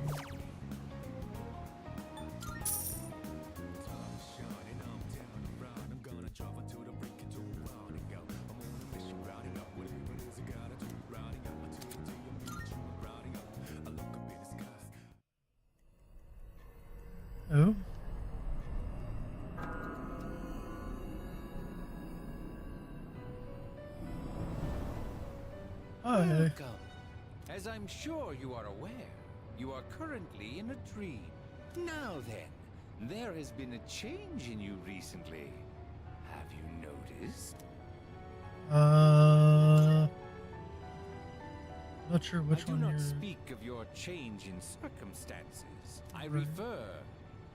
Oh? Welcome. As I'm sure you are aware, you are currently in a dream. Now then, there has been a change in you recently. Have you noticed? Not sure which I one do not you're... speak of your change in circumstances. I refer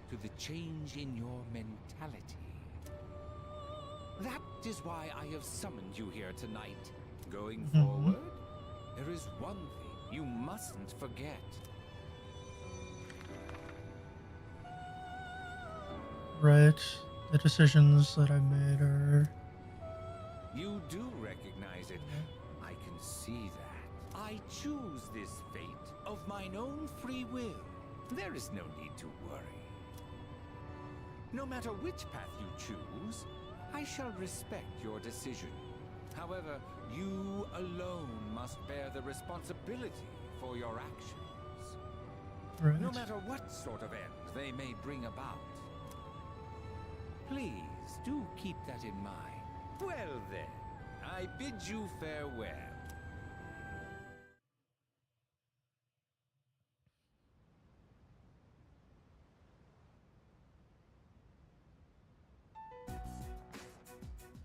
to the change in your mentality. That is why I have summoned you here tonight. Going forward, there is one thing you mustn't forget. Right. The decisions that I made are... You do recognize it. I can see that. I choose this fate of mine own free will. There is no need to worry. No matter which path you choose, I shall respect your decision. However, you alone must bear the responsibility for your actions. Right. No matter what sort of end they may bring about. Please do keep that in mind. Well then, I bid you farewell.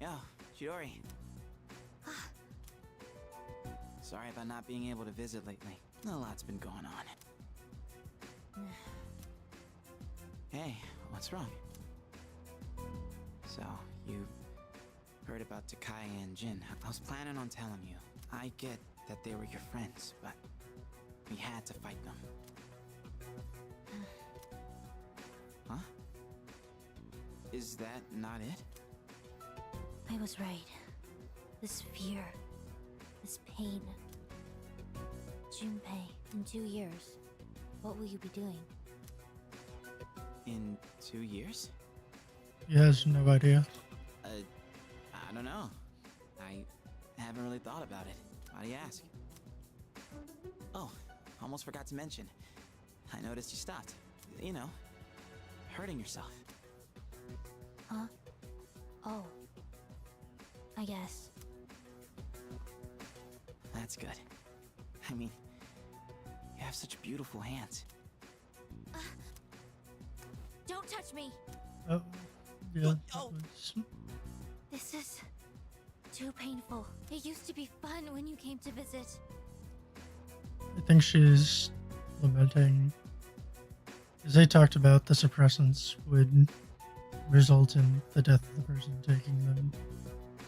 Yo, Chidori. Sorry about not being able to visit lately. A lot's been going on. Hey, what's wrong? So, you heard about Takai and Jin. I was planning on telling you. I get that they were your friends, but we had to fight them. Huh? Is that not it? I was right. This fear, this pain. Junpei, in 2 years, what will you be doing? In 2 years? He has no idea. I don't know. I haven't really thought about it. Why do you ask? Oh, almost forgot to mention. I noticed you stopped. You know, hurting yourself. Huh? Oh. I guess. That's good. I mean, you have such beautiful hands. Don't touch me! Oh, yeah. Oh. This is too painful. It used to be fun when you came to visit. I think she's lamenting. As they talked about, the suppressants would result in the death of the person taking them.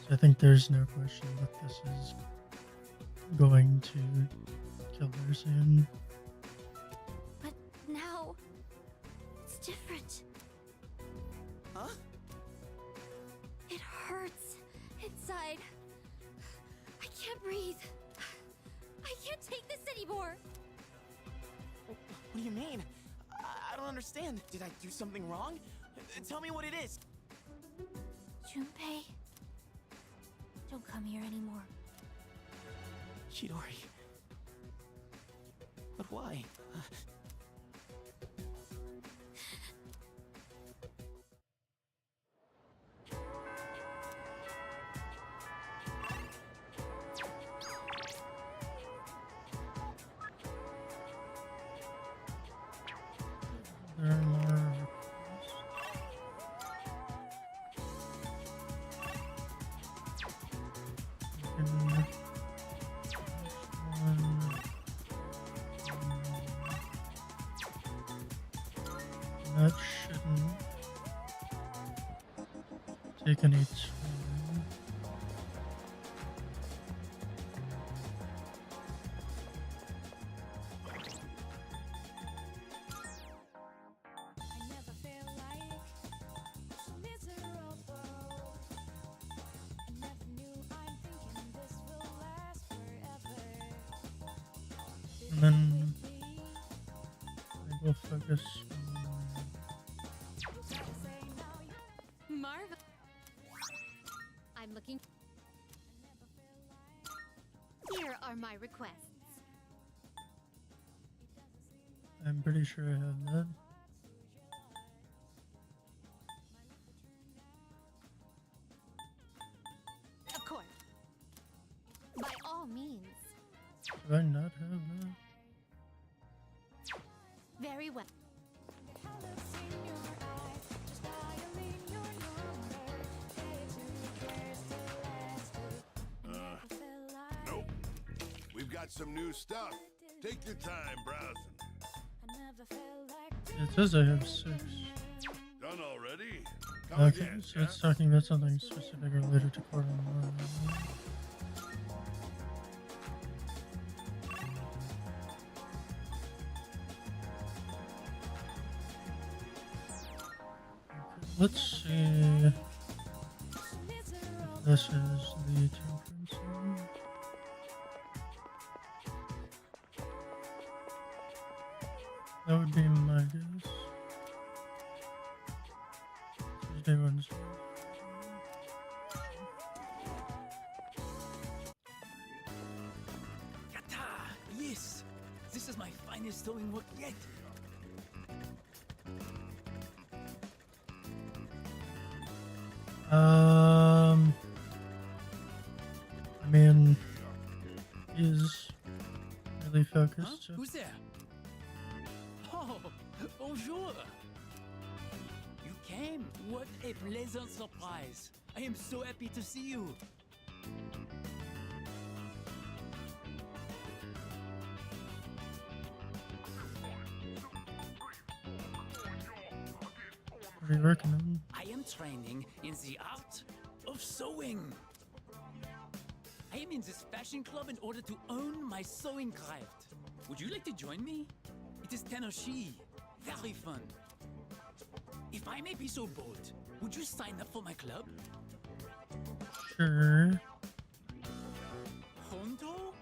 So I think there's no question that this is going to kill her soon. But now, it's different. Huh? It hurts inside. I can't breathe. I can't take this anymore. What do you mean? I don't understand. Did I do something wrong? Tell me what it is. Junpei, don't come here anymore. Chidori. But why? There are more. That shouldn't take any time. And then I will focus Marva. I'm looking. Here are my requests. I'm pretty sure I have that. Of course. By all means. Should I not have that? Very well. Nope. We've got some new stuff. Take your time browsing. It says I have 6. Done already? Come Okay, again, so it's talking about something specific related to Court Online. Let's see if this is the temperance one. That would be my guess. Tuesday, Wednesday. Yata! Yes! This is my finest sewing work yet! I mean, is really focused. So. Who's there? Oh, bonjour! You came? What a pleasant surprise! I am so happy to see you! What are you working on? I am training in the art of sewing. I am in this fashion club in order to own my sewing craft. Would you like to join me? It is Tenoshi. Very fun. If I may be so bold, would you sign up for my club? Sure. Hondo?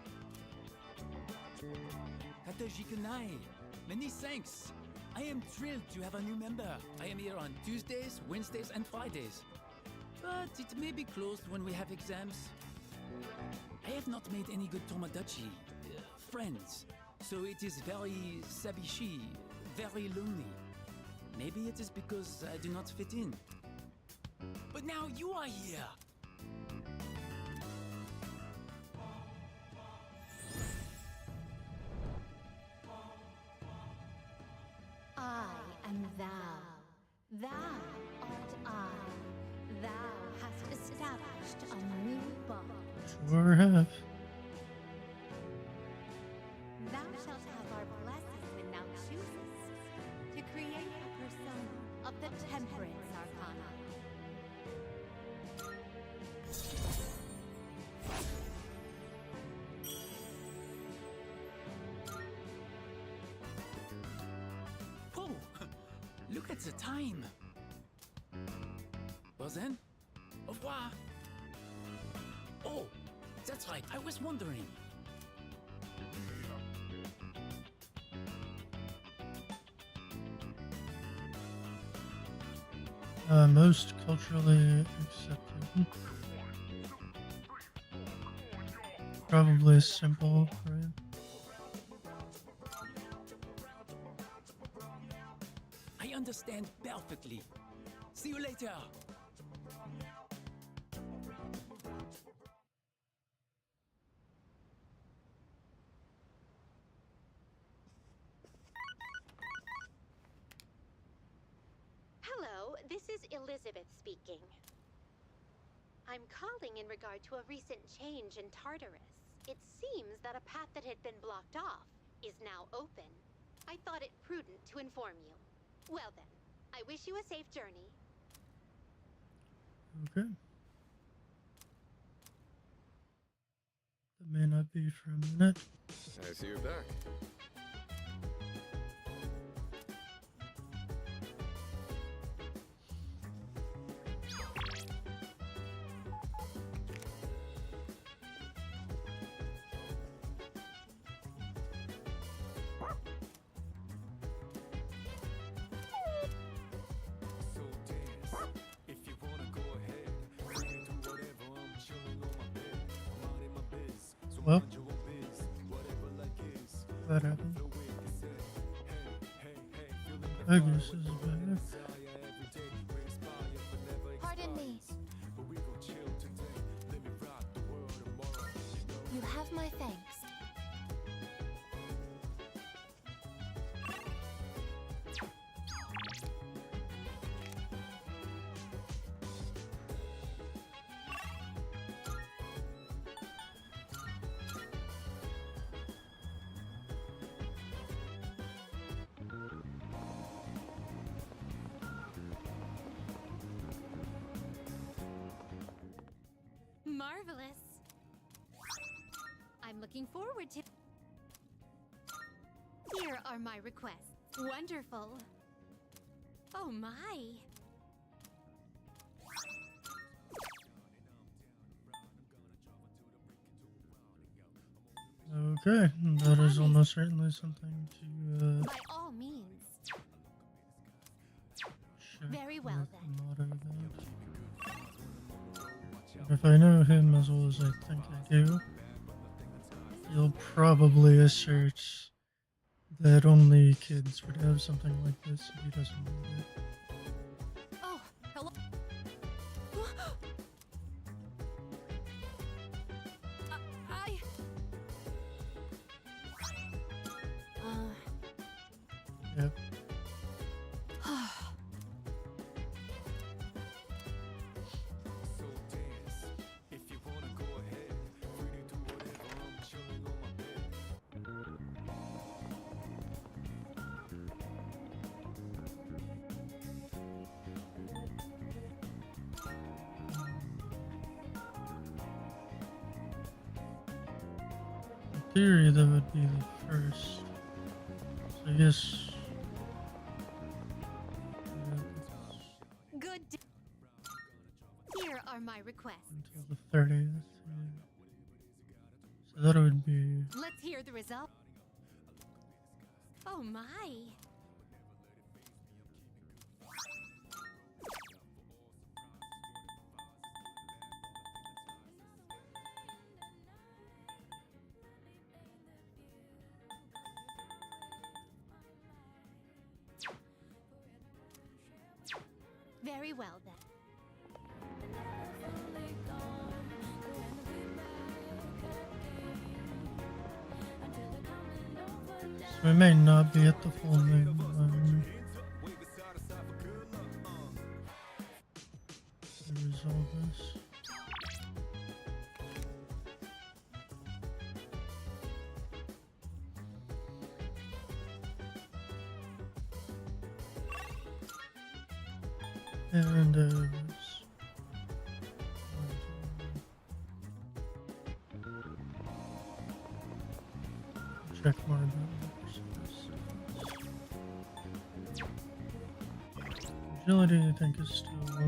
Katajikanai. Many thanks. I am thrilled to have a new member. I am here on Tuesdays, Wednesdays, and Fridays. But it may be closed when we have exams. I have not made any good Tomodachi, friends. So it is very sabishi, very lonely. Maybe it is because I do not fit in. But now you are here. I am thou. Thou art I. Thou hast established a new bond. Sure have. Thou shalt have our blessing when thou choosest to create a persona of the Temperance Arcana. Oh, look at the time. Well then, au revoir. Oh, that's right, I was wondering. Most culturally accepted. Probably simple, right? I understand perfectly. See you later. Hello, this is Elizabeth speaking. I'm calling in regard to a recent change in Tartarus. It seems that a path that had been blocked off is now open. I thought it prudent to inform you. Well then, I wish you a safe journey. Okay. That may not be for a minute. I see you're back. Well, that happened. I guess this is better. Pardon me. You have my thanks. I'm looking forward to... Here are my requests. Wonderful. Oh my. Okay, that is almost certainly something to By all means. check Very well with then. Motto then. If I know him as well as I think I do, he'll probably assert that only kids would have something like this if he doesn't need it. Oh, hello. Yep. In theory, that would be the first. So I guess. Good. Here are my requests. Until the 30th. Yeah. So that would be. Let's hear the result. Oh my. Very well then. So we may not be at the full moon to resolve this. And check more about agility. I think is still a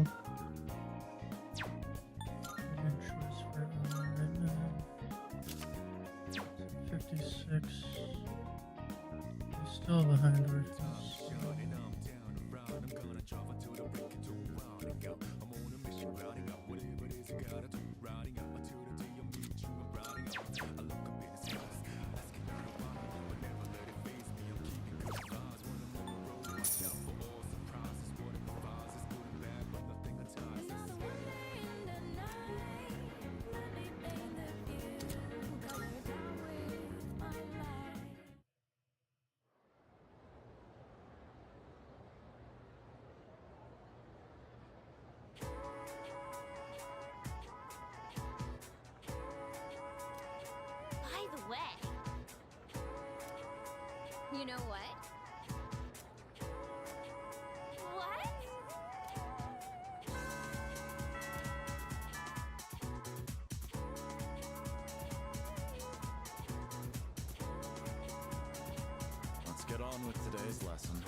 good choice for right now. 56. He's still behind where he's By the way, you know what? What? Let's get on with today's lesson.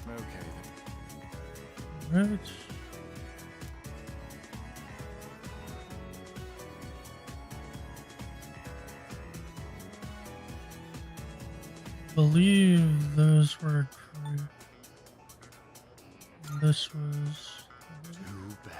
Okay then. right. Believe those were correct. This was too bad.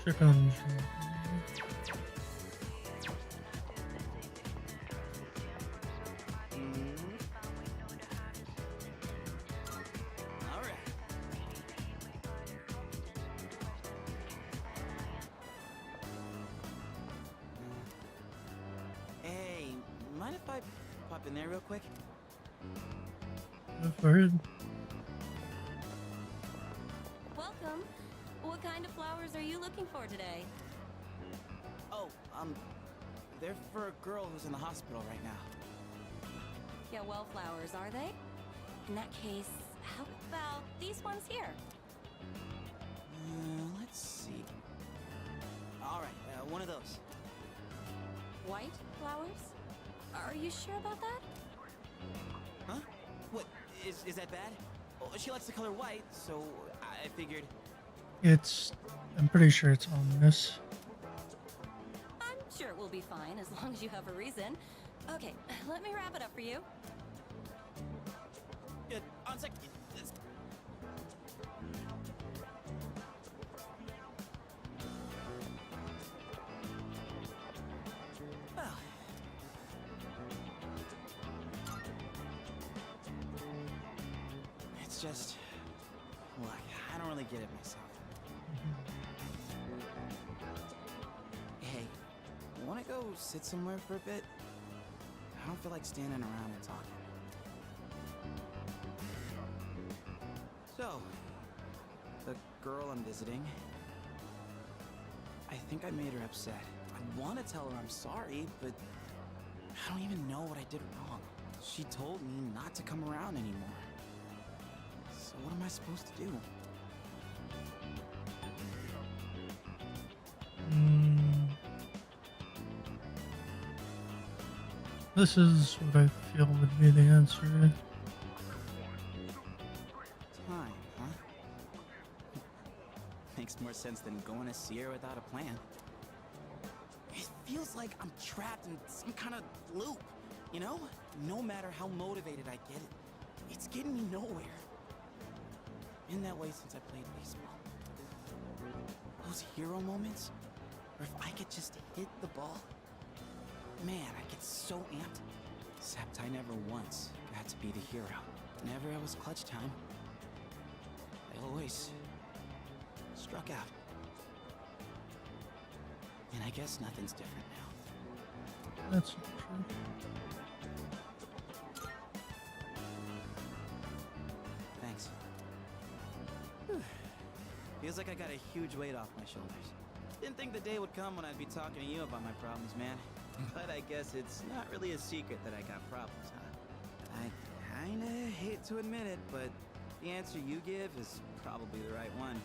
Check on. All right. Hey, mind if I pop in there real quick? Go for it. Welcome. What kind of flowers are you looking for today? Oh, they're for a girl who's in the hospital right now. Yeah, wallflowers, are they? In that case, how about these ones here? Let's see. All right, one of those. White flowers? Are you sure about that? Huh? What, is that bad? Oh, she likes the color white, so I figured... I'm pretty sure it's on this. I'm sure it will be fine as long as you have a reason. Okay, let me wrap it up for you. Good. On sec. Well. It's just... Look, I don't really get it myself. Hey, wanna go sit somewhere for a bit? I don't feel like standing around and talking. So, the girl I'm visiting, I think I made her upset. I want to tell her I'm sorry, but I don't even know what I did wrong. She told me not to come around anymore. So what am I supposed to do? This is what I feel would be the answer. Time, huh? Makes more sense than going to see her without a plan. It feels like I'm trapped in some kind of loop, you know? No matter how motivated I get, it's getting me nowhere. Been that way since I played baseball. Those hero moments, or if I could just hit the ball, man, I get so amped. Except I never once got to be the hero. Whenever it was clutch time, I always struck out. And I guess nothing's different now. That's not true. Thanks. Whew. Feels like I got a huge weight off my shoulders. Didn't think the day would come when I'd be talking to you about my problems, man. But I guess it's not really a secret that I got problems, huh? I kinda hate to admit it, but the answer you give is probably the right one.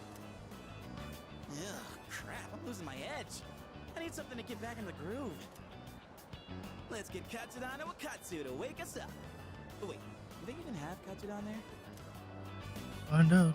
Ugh, crap, I'm losing my edge. I need something to get back in the groove. Let's get Katsudana with Katsu to wake us up. Oh, wait, do they even have Katsudon there? Find out.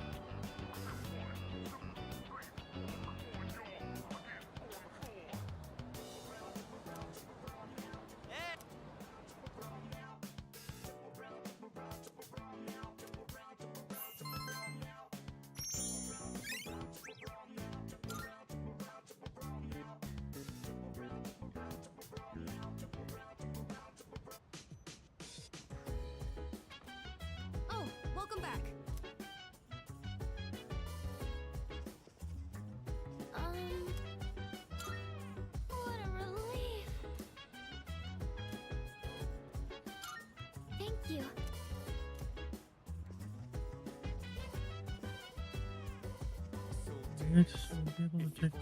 Oh, welcome back. What a relief. Thank you. Right, so we'll be able to take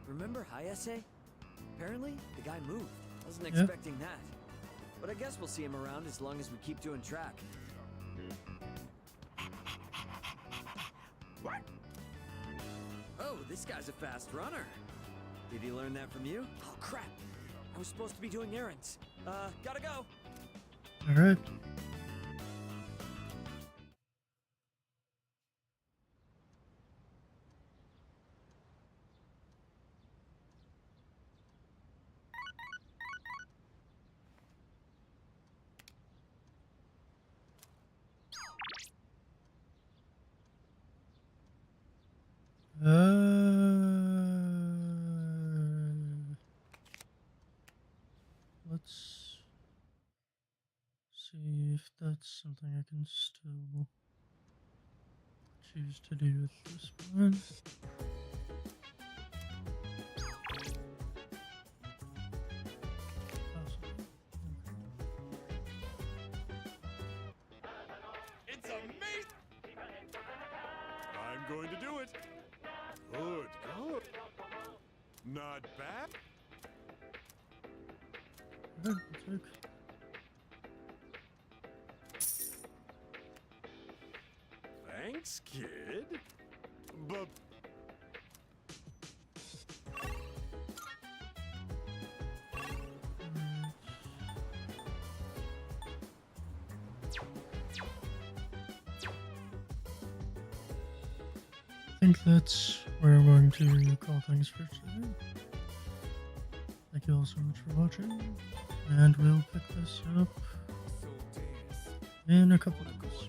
Remember Hayase? Apparently, the guy moved. Wasn't Yeah. expecting that. But I guess we'll see him around as long as we keep doing track. Oh, this guy's a fast runner. Did he learn that from you? Oh, crap. I was supposed to be doing errands. Gotta go. Alright. let's see if that's something I can still choose to do with this one. It's amazing! I'm going to do it. Good, good. Not bad. Good, good. Thanks, kid. But I think that's where I'm going to call things for today. Thank you all so much for watching, and we'll pick this up in a couple of days.